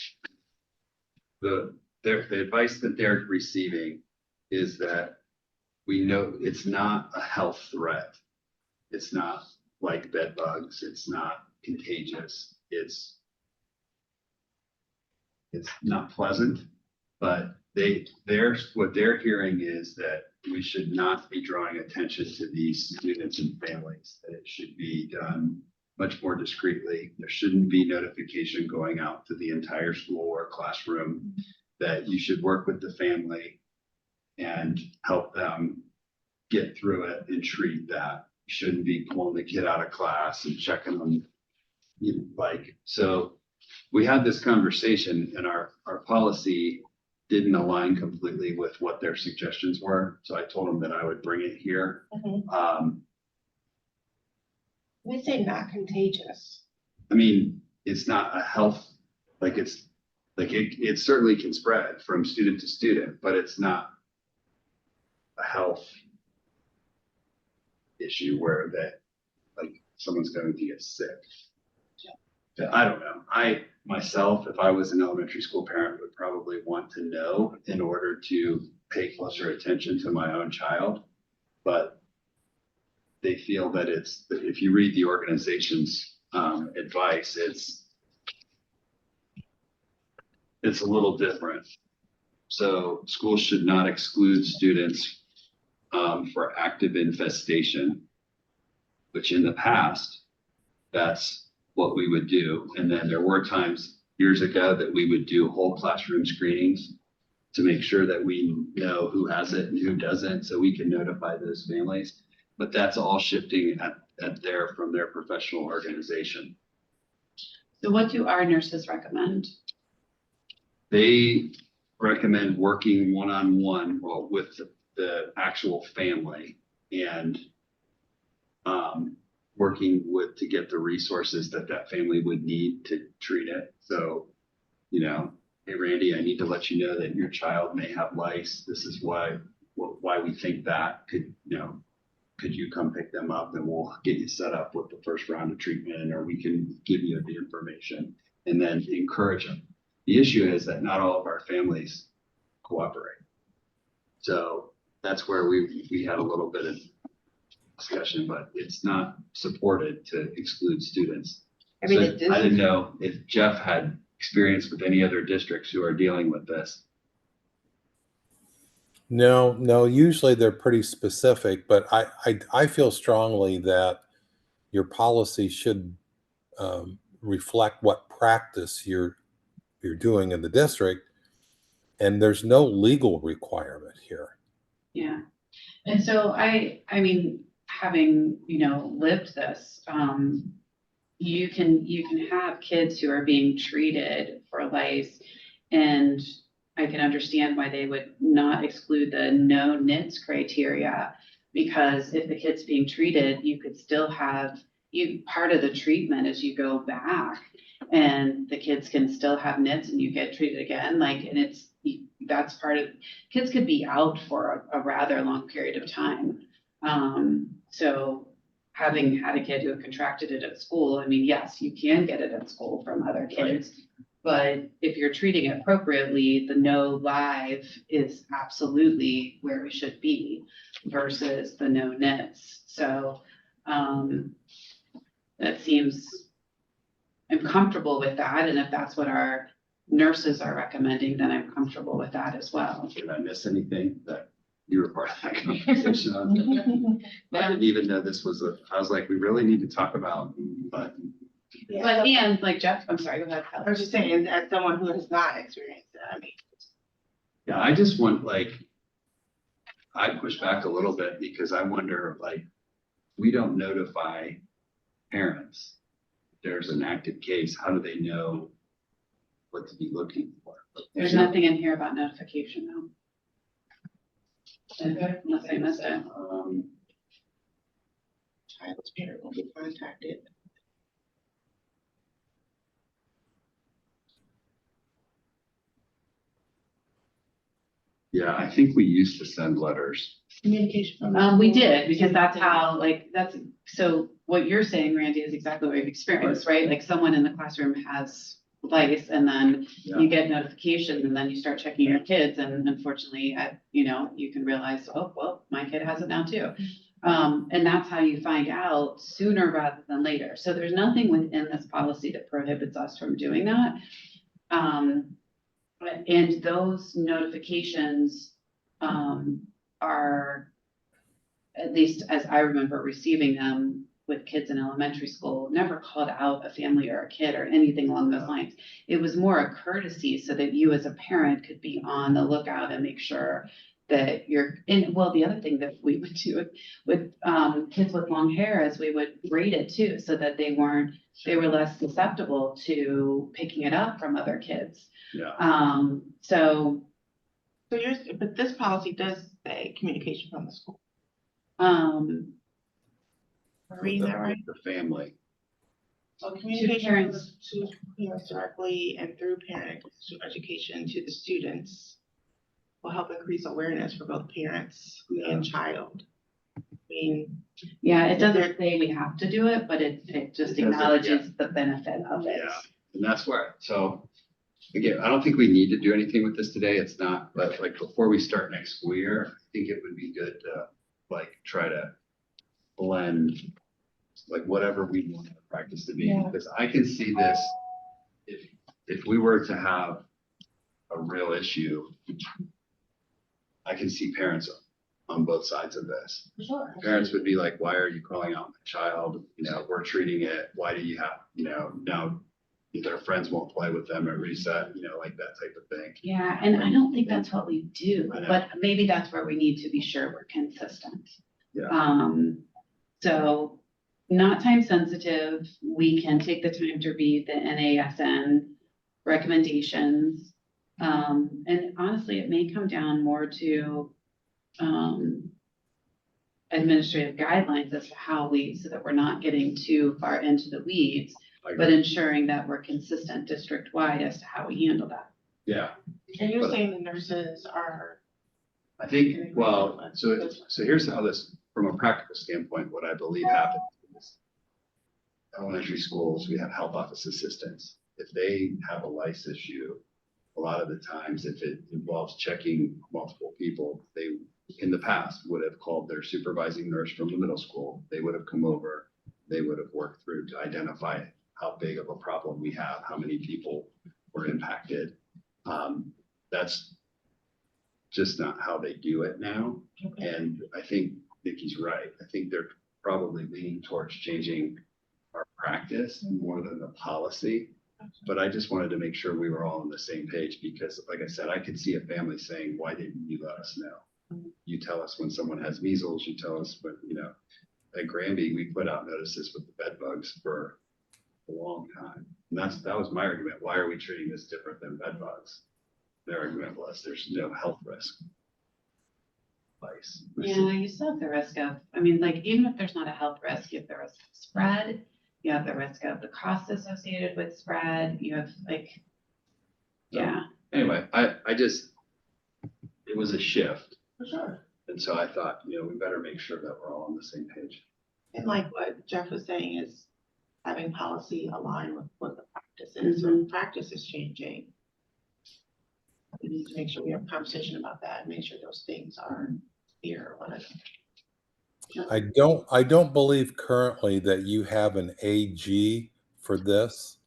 the advice that they're receiving is that we know it's not a health threat. It's not like bed bugs. It's not contagious. It's not pleasant, but what they're hearing is that we should not be drawing attention to these students and families, that it should be done much more discreetly. There shouldn't be notification going out to the entire school or classroom, that you should work with the family and help them get through it and treat that. You shouldn't be pulling the kid out of class and checking them. So we had this conversation and our policy didn't align completely with what their suggestions were. So I told them that I would bring it here. We say not contagious. I mean, it's not a health, it certainly can spread from student to student, but it's not a health issue where someone's going to get sick. I don't know. I myself, if I was an elementary school parent, would probably want to know in order to pay closer attention to my own child. But they feel that if you read the organization's advice, it's a little different. So schools should not exclude students for active infestation, which in the past, that's what we would do. And then there were times years ago that we would do whole classroom screenings to make sure that we know who has it and who doesn't, so we can notify those families. But that's all shifting from their professional organization. so what do our nurses recommend? They recommend working one-on-one, with the actual family and working to get the resources that family would need to treat it. So, hey, Randy, I need to let you know that your child may have lice. This is why we think that could you come pick them up and we'll get you set up with the first round of treatment, or we can give you the information and then encourage them. The issue is that not all of our families cooperate. So that's where we had a little bit of discussion, but it's not supported to exclude students. I mean, So I didn't know if Jeff had experience with any other districts who are dealing with this. No, usually they're pretty specific, but I feel strongly that your policy should reflect what practice you're doing in the district, and there's no legal requirement here. Yeah. And so I mean, having, lived this, you can have kids who are being treated for lice, and I can understand why they would not exclude the no NITS criteria, because if the kid's being treated, you could still have part of the treatment as you go back, and the kids can still have NITS and you get treated again. And that's part of, kids could be out for a rather long period of time. So having had a kid who contracted it at school, I mean, yes, you can get it at school from other kids, but if you're treating it appropriately, the no live is absolutely where it should be versus the no NITS. So that seems, I'm comfortable with that. And if that's what our nurses are recommending, then I'm comfortable with that as well. Did I miss anything that you were part of that conversation on? I didn't even know this was I was like, we really need to talk about, but. But and like Jeff, I'm sorry, go ahead. I was just saying, as someone who has not experienced it, I mean, Yeah, I just want, like, I push back a little bit because I wonder, like, we don't notify parents. If there's an active case, how do they know what to be looking for? There's nothing in here about notification though. Is there? Unless I missed it. Child's parent will be contacted. Yeah, I think we used to send letters. Communication from. the We school. did, because that's how, like, so what you're saying, Randy, is exactly what we've experienced, right? Like someone in the classroom has lice and then Yeah. you get notifications and then you start checking your kids and unfortunately, you can realize, oh, well, my kid has it now too. And that's how you find out sooner rather than later. So there's nothing within this policy that prohibits us from doing that. And those notifications, are, at least as I remember receiving them with kids in elementary school, never called out a family or a kid or anything along those lines. It was more a courtesy so that you as a parent could be on the lookout and make sure that you're, and well, the other thing that we would do with kids with long hair is we would rate it too, so that they were less susceptible to picking it up from other kids. Yeah. So But this policy does say communication from the school. Um, Am I reading that right? The family. So communication from parents. to parents directly and through parent education to the students will help increase awareness for both parents and child. I mean, yeah, it doesn't say we have to do it, but it just It doesn't, acknowledges the benefit of it. Yeah, and that's where, so, again, I don't think we need to do anything with this today. It's not, but like before we start next school year, I think it would be good to like try to blend like whatever we want the practice to be. Yeah. Because I can see this, if we were to have a real issue, I can see parents on both sides of this. sure. Parents would be like, why are you calling out my child? We're treating it. Why do you have, now their friends won't play with them at reset, like that type of thing. Yeah, and I don't think that's what we do, I know. but maybe that's where we need to be sure we're consistent. Yeah. So not time sensitive, we can take the time to read the NASN recommendations. And honestly, it may come down more to administrative guidelines as to how so that we're not getting too far into the weeds, but ensuring that we're consistent district-wide as to how we handle that. Yeah, And you're But- saying the nurses are. I think, well, so here's how this, from a practical standpoint, what I believe happens is elementary schools, we have health office assistants. If they have a lice issue, a lot of the times, if it involves checking multiple people, they, in the past, would have called their supervising nurse from the middle school. They would have come over, they would have worked through to identify how big of a problem we have, how many people were impacted. That's just not how they do it now. And I think Nikki's right. I think they're probably leaning towards changing our practice more than the policy. But I just wanted to make sure we were all on the same page because, like I said, I could see a family saying, why didn't you let us know? You tell us when someone has measles, you tell us when, at Granby, we put out notices with the bed bugs for a long time. And that was my argument. Why are we treating this different than bed bugs? Their argument was there's no health risk. Lice. Yeah, you still have the risk of, like, even if there's not a health risk, you have the risk of spread, you have the risk of the cost associated with spread, you have yeah. Anyway, it was a shift. For sure. And so I thought, we better make sure that we're all on the same page. And like what Jeff was saying is having policy align with what the practice is. So if practice is changing, we need to make sure we have a conversation about that and make sure those things are clear. I don't believe currently that you have an AG for this,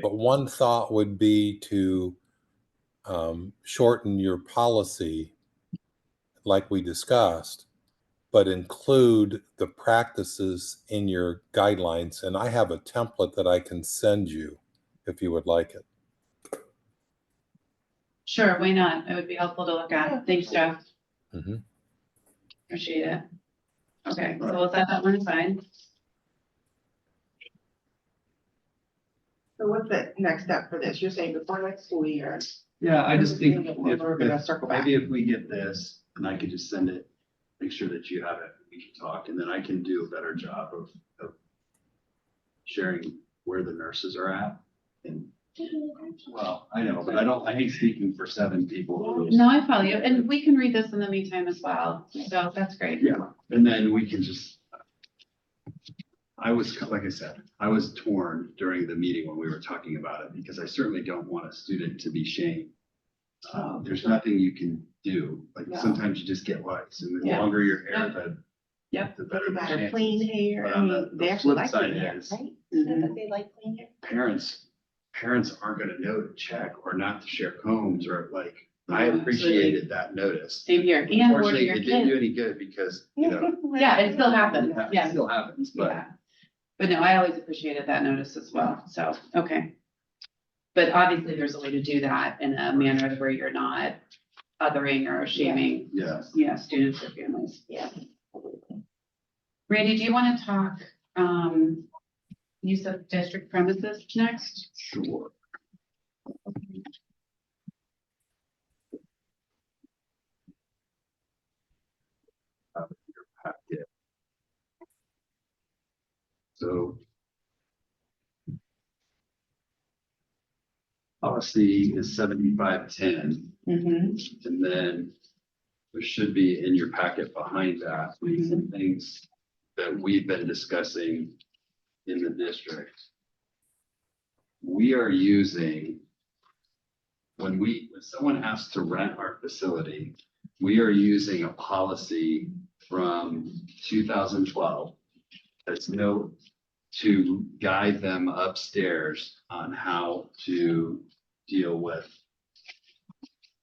but one thought would be to shorten your policy like we discussed, but include the practices in your guidelines. And I have a template that I can send you if you would like it. Sure, why not? It would be helpful to look at. Thanks, Jeff. Mhm. Appreciate it. Okay, so we'll set that one aside. So what's the next step for this? You're saying before next school year? Yeah, I just think We're gonna circle back. maybe if we get this, and I could just send it, make sure that you have it, we can talk, and then I can do a better job of sharing where the nurses are at. And, well, I know, but I hate speaking for 7 people. No, I follow you. And we can read this in the meantime as well. So that's great. Yeah, and then we can just, like I said, I was torn during the meeting when we were talking about it, because I certainly don't want a student to be shamed. There's nothing you can do, like Yeah. sometimes you just get lice, and the Yeah. longer your hair, Yep. the better You the got a chances. clean hair. But I on mean, the they actually flip like side clean hair, is- right? Mhm. That they like clean hair. Parents aren't gonna know to check or not to share combs, or like, I Yeah, appreciated that notice. Same here. And boarding Unfortunately, your it didn't do kids. any good because, you know, Yeah, it still happens. it Yeah. still happens, but Yeah. But no, I always appreciated that notice as well. So, okay. But obviously there's a way to do that in a manner where you're not othering or shaming, yeah. students or families. Yeah. Randy, do you want to talk, use of district premises next? Sure. Your packet. So. Policy is 7510, Mm-hmm. and then there should be in your packet behind that, some things that we've been discussing in the district. We are using, when someone asks to rent our facility, we are using a policy from 2012 that's to guide them upstairs on how to deal with.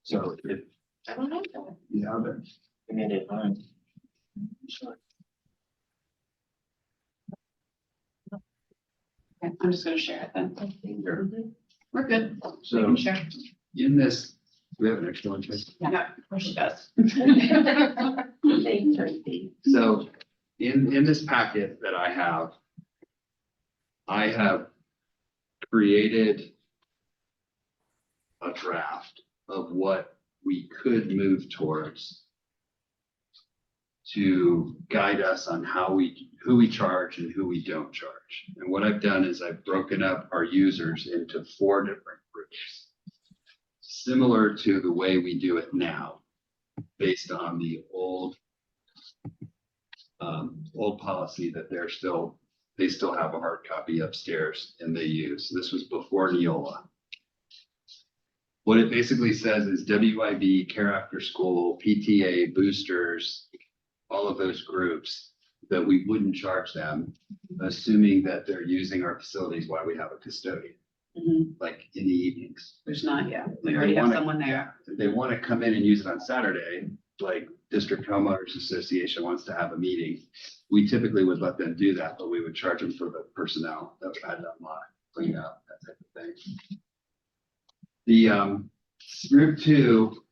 So if I don't know that. you have it, I mean, it's fine. Sure. Okay, I'm just gonna share it then. We're good. We so can share. in this, we have an extra one, Tracy? Yeah, of course she does. Thanks, Tracy. So in this packet that I have created a draft of what we could move towards to guide us on who we charge and who we don't charge. And what I've done is I've broken up our users into 4 different groups, similar to the way we do it now, based on the old policy that they still have a hard copy upstairs and they use. This was before Neola. What it basically says is WIB, Care After School, PTA, boosters, all of those groups, that we wouldn't charge them, assuming that they're using our facilities while we have a custodian, Mhm. like in the evenings. There's not yet. We already have someone there. If they want to come in and use it on Saturday, like District Homeowners Association wants to have a meeting, we typically would let them do that, but we would charge them for the personnel that had to unlock, clean up, that type of thing. The group 2,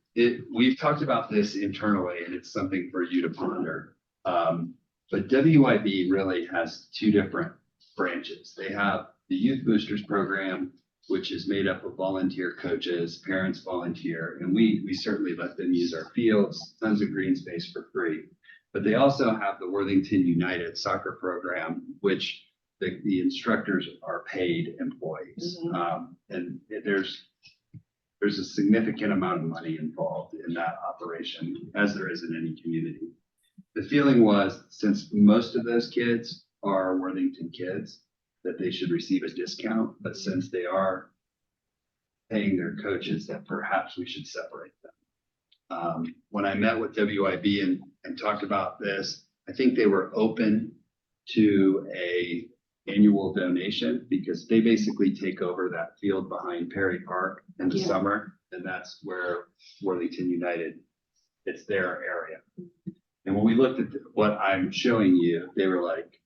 we've talked about this internally, and it's something for you to ponder. But WIB really has 2 different branches. They have the Youth Boosters Program, which is made up of volunteer coaches, parents volunteer, and we certainly let them use our fields, tons of green space for free. But they also have the Worthington United soccer program, which the instructors are paid employees. And there's a significant amount of money involved in that operation, as there is in any community. The feeling was, since most of those kids are Worthington kids, that they should receive a discount, but since they are paying their coaches, that perhaps we should separate them. When I met with WIB and talked about this, I think they were open to a annual donation, because they basically take over that field behind Perry Park in the summer, and that's where Worthington United, it's their area. And when we looked at what I'm showing you, they were like,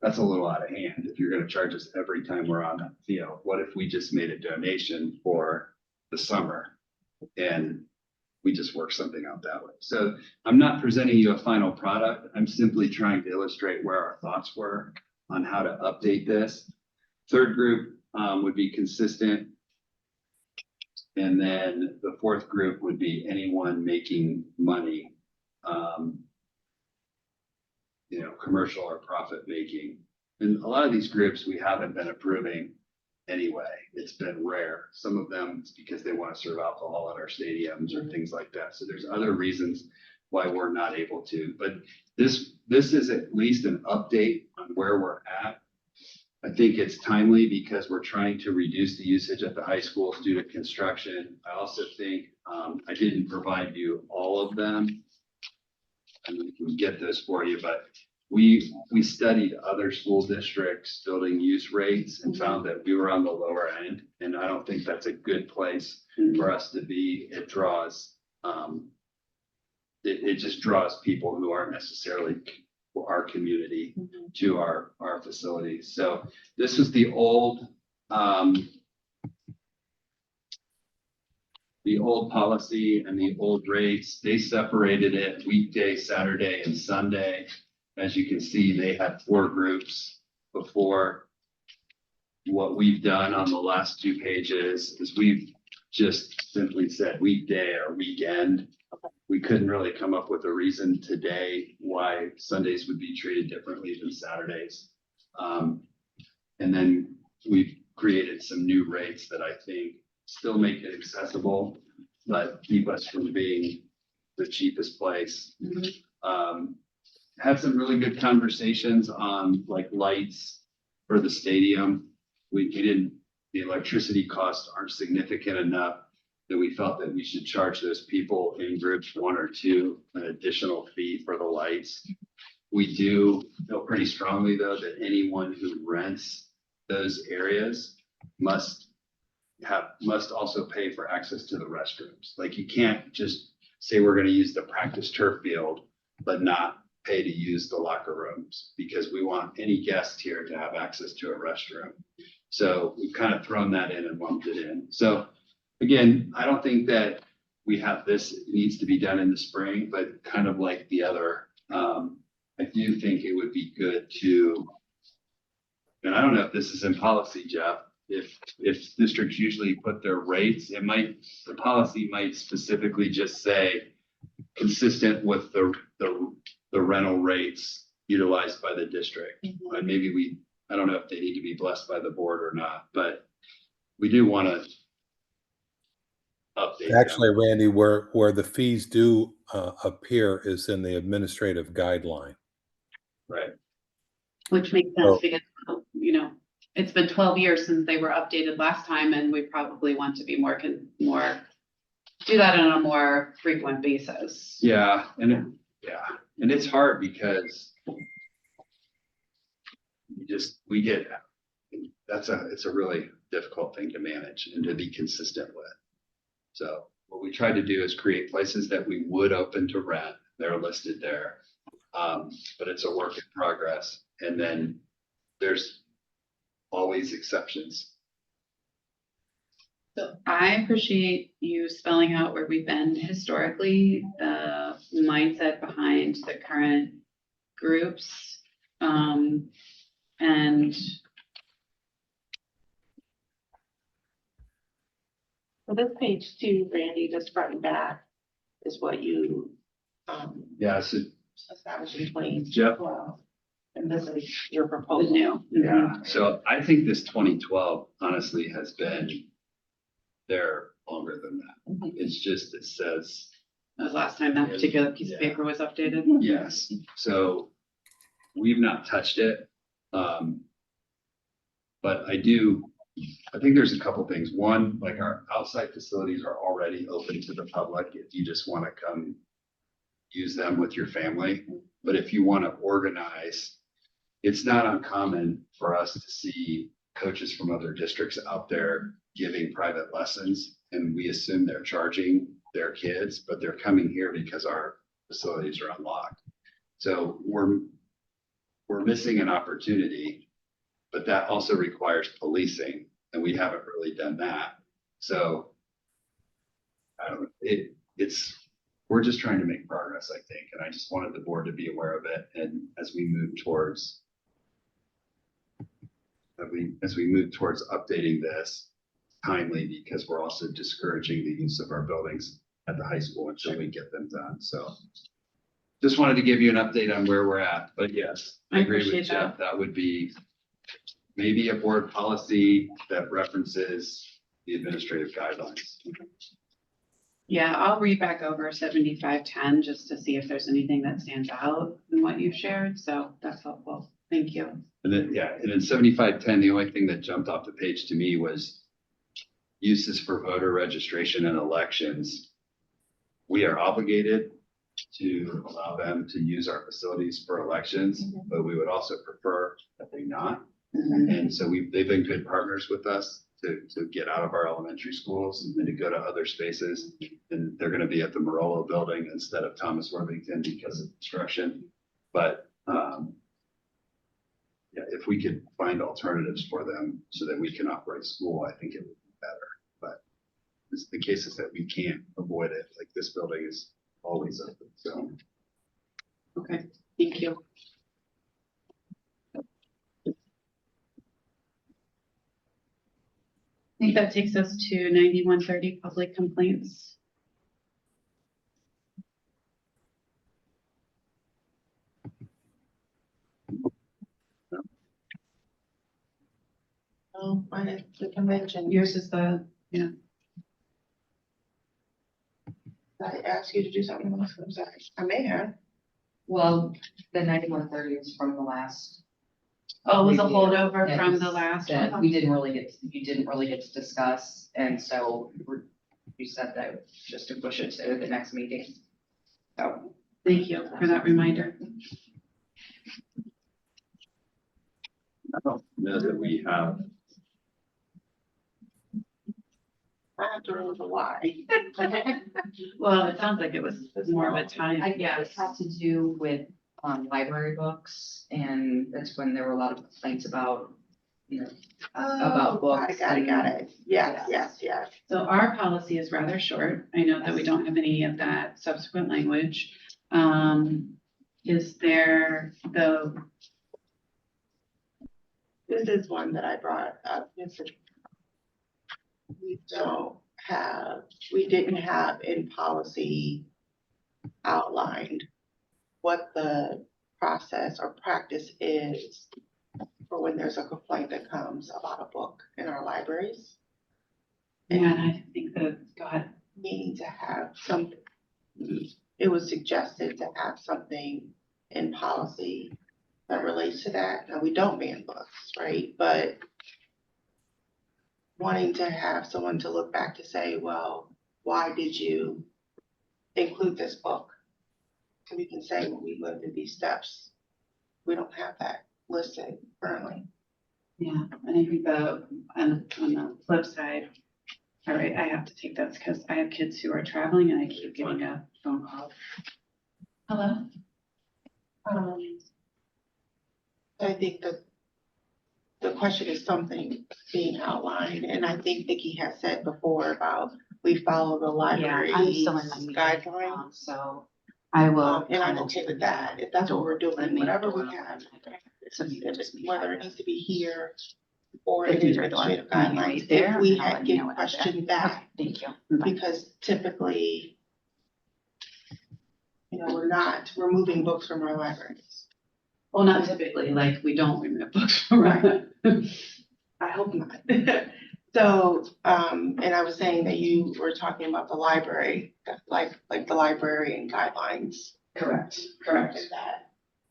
that's a little out of hand. If you're going to charge us every time we're on that field, what if we just made a donation for the summer? And we just work something out that way. So I'm not presenting you a final product. I'm simply trying to illustrate where our thoughts were on how to update this. Third group would be consistent. And then the fourth group would be anyone making money, commercial or profit making. And a lot of these groups we haven't been approving anyway. It's been rare. Some of them it's because they want to serve alcohol at our stadiums or things like that. So there's other reasons why we're not able to. But this is at least an update on where we're at. I think it's timely because we're trying to reduce the usage at the high school due to construction. I also think I didn't provide you all of them. And we can get those for you, but we studied other school districts building use rates and found that we were on the lower end. And I don't think that's a good place for us to be. It draws, it just draws people who aren't necessarily our community to our facilities. So this was the old policy and the old rates. They separated it weekday, Saturday, and Sunday. As you can see, they had 4 groups before. What we've done on the last 2 pages is we've just simply said weekday or weekend. We couldn't really come up with a reason today why Sundays would be treated differently than Saturdays. And then we've created some new rates that I think still make it accessible, but keep us from being the cheapest place. Had some really good conversations on like lights for the stadium. The electricity costs aren't significant enough that we felt that we should charge those people in groups 1 or 2 an additional fee for the lights. We do feel pretty strongly though that anyone who rents those areas must also pay for access to the restrooms. Like you can't just say we're going to use the practice turf field, but not pay to use the locker rooms because we want any guest here to have access to a restroom. So we've kind of thrown that in and lumped it in. So again, I don't think that we have this needs to be done in the spring, but kind of like the other, I do think it would be good to, and I don't know if this is in policy, Jeff, if districts usually put their rates, the policy might specifically just say consistent with the rental rates utilized by the district. And maybe I don't know if they need to be blessed by the board or not, but we do want to update. Actually, Randy, where the fees do appear is in the administrative guideline. Right. Which makes sense because, it's been 12 years since they were updated last time, and we probably want to be do that on a more frequent basis. Yeah, and it's hard because it's a really difficult thing to manage and to be consistent with. So what we try to do is create places that we would open to rent. They're listed there, but it's a work in progress. And then there's always exceptions. So I appreciate you spelling out where we've been historically, the mindset behind the current groups, and So this page 2, Randy, just front and back is what you Yeah, so established in 2012. Jeff? And this is your the proposal. new. Yeah, so I think this 2012 honestly has been there longer than that. It's just, it says, That was last time that particular piece of paper was updated. yes, so we've not touched it. But I think there's a couple things. One, like our outside facilities are already open to the public if you just want to come use them with your family. But if you want to organize, it's not uncommon for us to see coaches from other districts out there giving private lessons, and we assume they're charging their kids, but they're coming here because our facilities are unlocked. So we're missing an opportunity, but that also requires policing, and we haven't really done that. So I don't know, we're just trying to make progress, I think, and I just wanted the board to be aware of it. And as we move towards updating this timely, because we're also discouraging the use of our buildings at the high school until we get them done. So just wanted to give you an update on where we're at, but yes, I agree with appreciate Jeff. That would be maybe a board policy that references the administrative guidelines. Yeah, I'll read back over 7510 just to see if there's anything that stands out in what you've shared. So that's helpful. Thank you. And then, and in 7510, the only thing that jumped off the page to me was uses for voter registration and elections. We are obligated to allow them to use our facilities for elections, but we would also prefer that they not. And so they've been good partners with us to get out of our elementary schools and to go to other spaces. And they're going to be at the Morello building instead of Thomas Worthington because of construction. But if we could find alternatives for them so that we can operate school, I think it would be better. But it's the cases that we can't avoid it. Like this building is always open. So Okay, thank you. I think that takes us to 9130 public complaints. Oh, mine is the convention. Yours is the, yeah. Did I ask you to do something else? I'm sorry. I may have. Well, the 9130 is from the last. Oh, it was a review. holdover That from was- the last that one? you didn't really get to discuss, and so you said that just to push it to the next meeting. So, Thank you for that reminder. I don't know that we have. I have to remember why. Well, it sounds like it was more of a time. I guess it had to do with library books, and that's when there were a lot of complaints about, about books. Got it. Yes. So our policy is rather short. I know that we don't have any of that subsequent language. Is there This is one that I brought up. We didn't have in policy outlined what the process or practice is for when there's a complaint that comes about a book in our libraries. yeah, and I think that, go ahead. Needing to have some, it was suggested to have something in policy that relates to that. Now, we don't ban books, right? But wanting to have someone to look back to say, well, why did you include this book? So we can say, when we went through these steps, we don't have that listed currently. Yeah, and I think on the flip side, all right, I have to take this because I have kids who are traveling and I keep getting a phone call. Hello? I think that the question is something being outlined, and I think Vicki has said before about we follow the library I'm still in my meeting, guidelines. so I will. And I'm okay with that, if that's what we're Let doing, me- whatever we have, So you can just. whether it needs to be here or If in you turn the light administrative on, guidelines, right there, if we and I'll had let you know get when I'm there. questioned that, Thank you. Bye. because typically, we're moving books from our libraries. Well, not typically, like, we don't remove books from Right. I hope not. So, and I was saying that you were talking about the library, like the librarian guidelines. Correct. And that.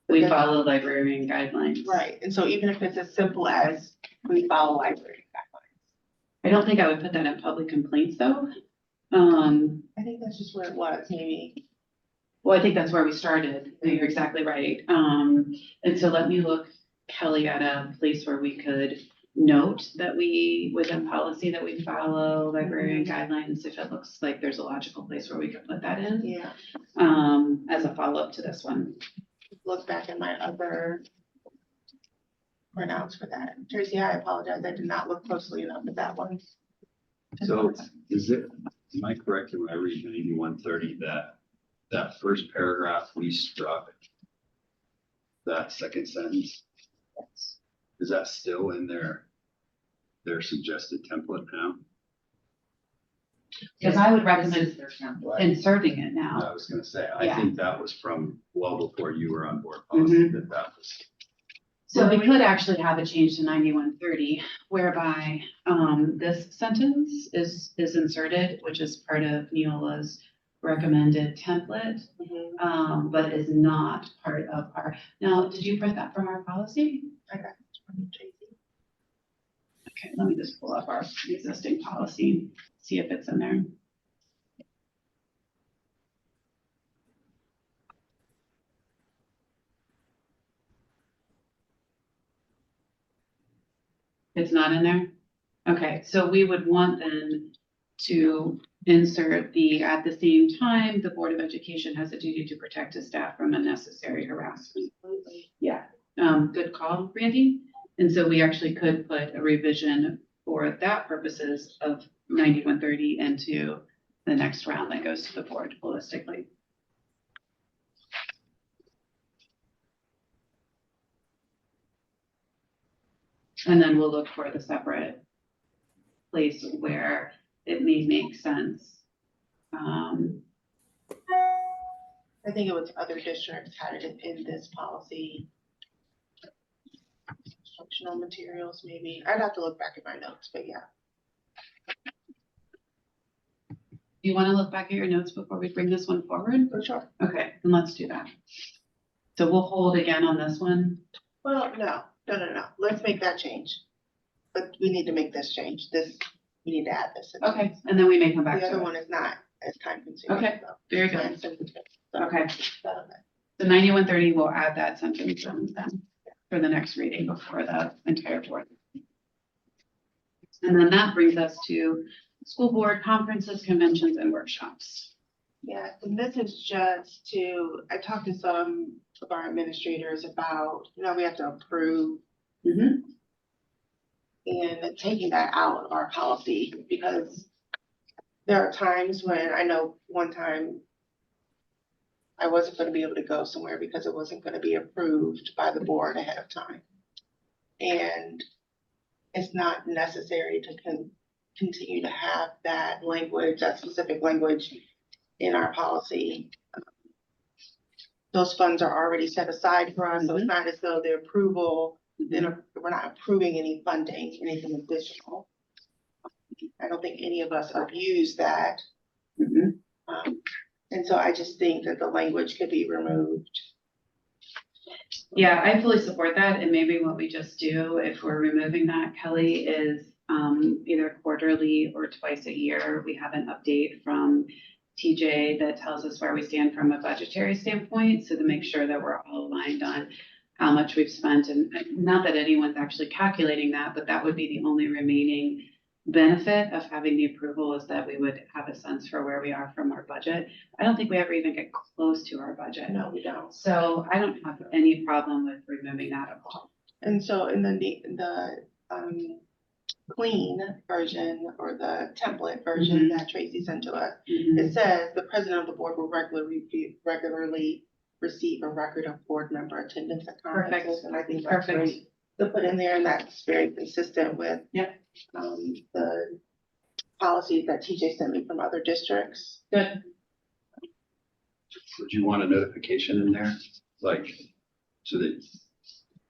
We follow librarian guidelines. Right, and so even if it's as simple as we follow library guidelines. I don't think I would put that in public complaints, though. I think that's just where it was, maybe. Well, I think that's where we started. You're exactly right. And so let me look, Kelly, at a place where we could note that within policy, that we follow librarian guidelines, if it looks like there's a logical place where we could put that in, Yeah, as a follow-up to this one. look back at my other printouts for that. Tracy, I apologize, I did not look closely enough at that one. So is Am I correct when I read 9130 that first paragraph we struck? That second sentence, is that still in their suggested template now? Because I would This recommend is their template. inserting it I now. was gonna say, I Yeah. think that was from well before you were on board policy, that was. So we could actually have a change to 9130 whereby this sentence is inserted, which is part of Neola's recommended template, but is not part of our, now, did you print that from our policy? I got it from Tracy. Okay, let me just pull up our existing policy, see if it's in there. It's not in there? Okay, so we would want then to insert at the same time, the Board of Education has a duty to protect its staff from unnecessary harassment. Yeah, good call, Randy. And so we actually could put a revision for that purposes of 9130 into the next round that goes to the board holistically. And then we'll look for the separate place where it may make sense. I think it was other districts had it in this policy. Instructional materials, maybe. I'd have to look back at my notes, but yeah. Do you want to look back at your notes before we bring this one forward? For sure. Okay, then let's do that. So we'll hold again on this one. Well, no. Let's make that change. But we need to make this change. We need to add this. Okay, and then we may come back The other to it. one is not as time consuming. Okay, so. very good. Okay, So, so 9130, we'll add that sentence in then for the next reading before the entire board. And then that brings us to school board conferences, conventions, and workshops. yeah, and this is just I talked to some of our administrators about, we have to approve and taking that out of our policy, because there are times when I know one time I wasn't going to be able to go somewhere because it wasn't going to be approved by the board ahead of time. And it's not necessary to continue to have that language, that specific language in our policy. Those funds are already set aside for us, so it's not as though the approval, we're not approving any funding, anything additional. I don't think any of us abuse that. And so I just think that the language could be removed. Yeah, I fully support that. And maybe what we just do, if we're removing that, Kelly, is either quarterly or twice a year, we have an update from TJ that tells us where we stand from a budgetary standpoint. So to make sure that we're all aligned on how much we've spent, and not that anyone's actually calculating that, but that would be the only remaining benefit of having the approval, is that we would have a sense for where we are from our budget. I don't think we ever even get close to our budget. No, we don't. So I don't have any problem with removing that at all. And so in the clean version, or the template version that Tracy sent to us, it says the president of the board will regularly receive a record of board member attendance at conferences. And I think that's great to put in there, and that's very consistent with the policies that TJ sent me from other districts. Good. Would you want a notification in there? Like, so that,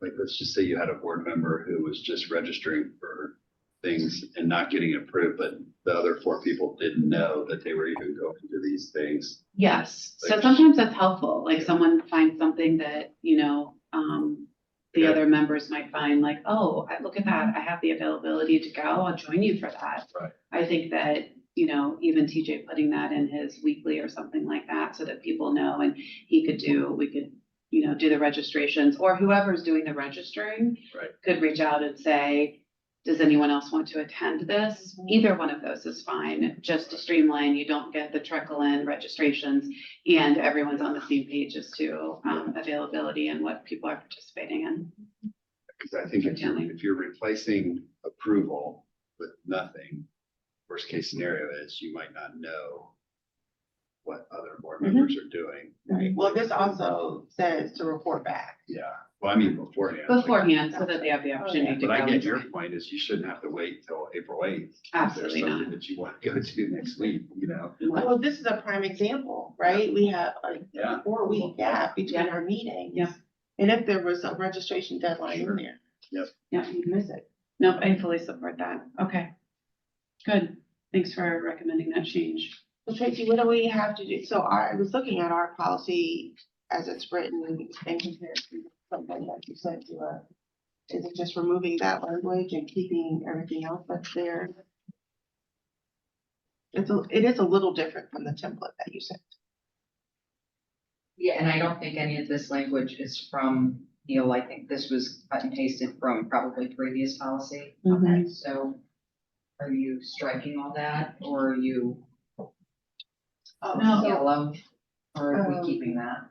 like, let's just say you had a board member who was just registering for things and not getting approved, but the other 4 people didn't know that they were even going to these things. Yes. So sometimes that's helpful. Like someone finds something that, the other members might find, like, oh, look at that. I have the availability to go. I'll join you for that. Right. I think that, even TJ putting that in his weekly or something like that, so that people know, and we could, do the registrations, or whoever's doing the registering could reach out and say, does anyone else want to attend this? Either one of those is fine, just to streamline. You don't get the trickle in registrations, and everyone's on the same page as to availability and what people are participating in. Because I think if you're replacing approval with nothing, worst case scenario is you might not know what other board Mhm. members are doing. Right, well, this also says to report back. Yeah, well, I mean beforehand. like- Beforehand, so that they have the opportunity to go. But I get your and- point is you shouldn't have to wait till April 8th. Absolutely There's something not. that you want to go to next week, you know? Well, this is a prime example, right? We have Yeah. a 4-week gap between our meetings. Yeah. And if there was a registration deadline in there, Yeah, you'd miss it. nope, I fully support that. Okay. Good. Thanks for recommending that change. So Tracy, what do we have to do? So I was looking at our policy as it's written in comparison to something that you sent to us. Is it just removing that language and keeping everything else that's there? It is a little different from the template that you sent. Yeah, and I don't think any of this language is from Neil. I think this was cut and pasted from probably previous policy. Mhm. So are you striking all that or are you No. yellow? Or are Um, we keeping that?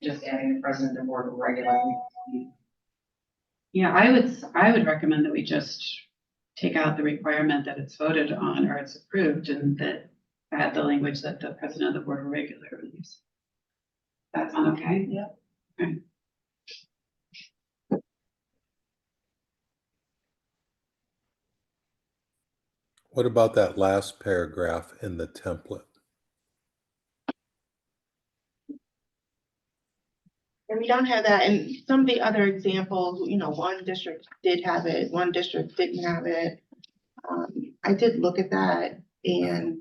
Just adding the president and board regularly. Yeah, I would recommend that we just take out the requirement that it's voted on or it's approved and that add the language that the president of the board will regularly use. That's on okay? Yep. Okay. What about that last paragraph in the template? And we don't have that, and some of the other examples, one district did have it, one district didn't have it. I did look at that and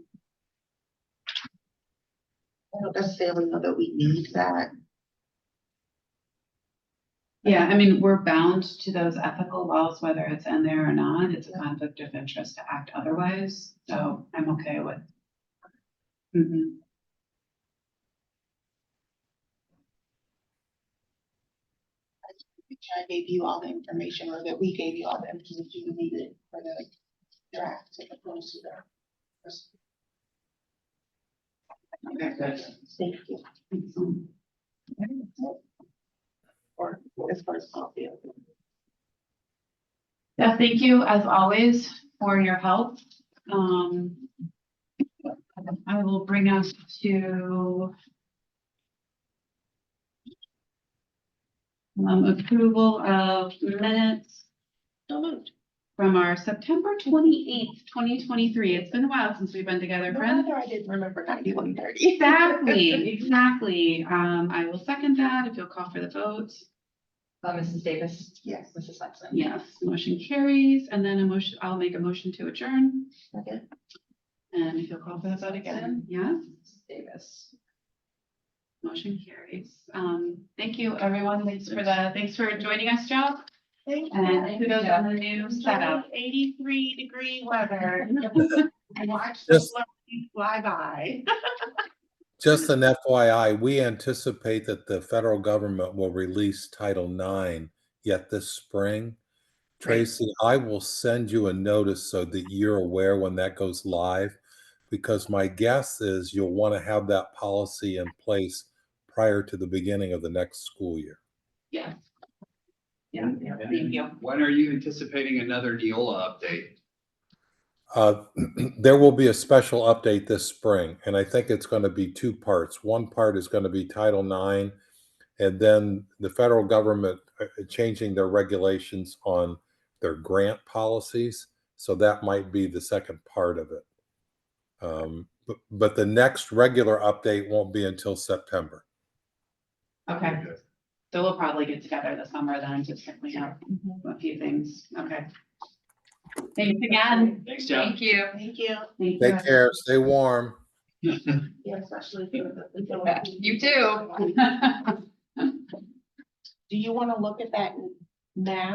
I don't necessarily know that we need that. Yeah, I mean, we're bound to those ethical laws, whether it's in there or not. It's a conflict of interest to act otherwise, so I'm okay with. Mhm. I gave you all the information, or that we gave you all the information you needed for the draft as opposed to the. Okay, good. Thank you. Excellent. Or as far as policy. Yeah, thank you as always for your help. I will bring us to approval of minutes So moved. from our September 28th, 2023. It's been a while since we've been together, No friends. wonder I didn't remember 9130. Exactly. I will second that if you'll call for the vote. Mrs. Davis? Yes. Mrs. Sexton? Yes, motion carries, and then I'll make a motion to adjourn. Okay. And if you'll call for the vote again, yes, Mrs. Davis. motion carries. Thank you, everyone. Thanks for joining us, Joe. Thank And kudos on the new setup. 83-degree weather. Watch Just- the flurries fly by. Just an FYI, we anticipate that the federal government will release Title IX yet this spring. Tracy, I will send you a notice so that you're aware when that goes live, because my guess is you'll want to have that policy in place prior to the beginning of the next school year. Yes. Yeah, thank you. When are you anticipating another Neola update? There will be a special update this spring, and I think it's going to be two parts. One part is going to be Title IX, and then the federal government changing their regulations on their grant policies. So that might be the second part of it. But the next regular update won't be until September. Okay, so we'll probably get together this summer then, just to clean up a few things. Okay. Thanks again. Thanks, Jeff. Thank you. Thank you. Thank Take you. care. Stay warm. Yeah, especially for the. You too. Do you want to look at that now?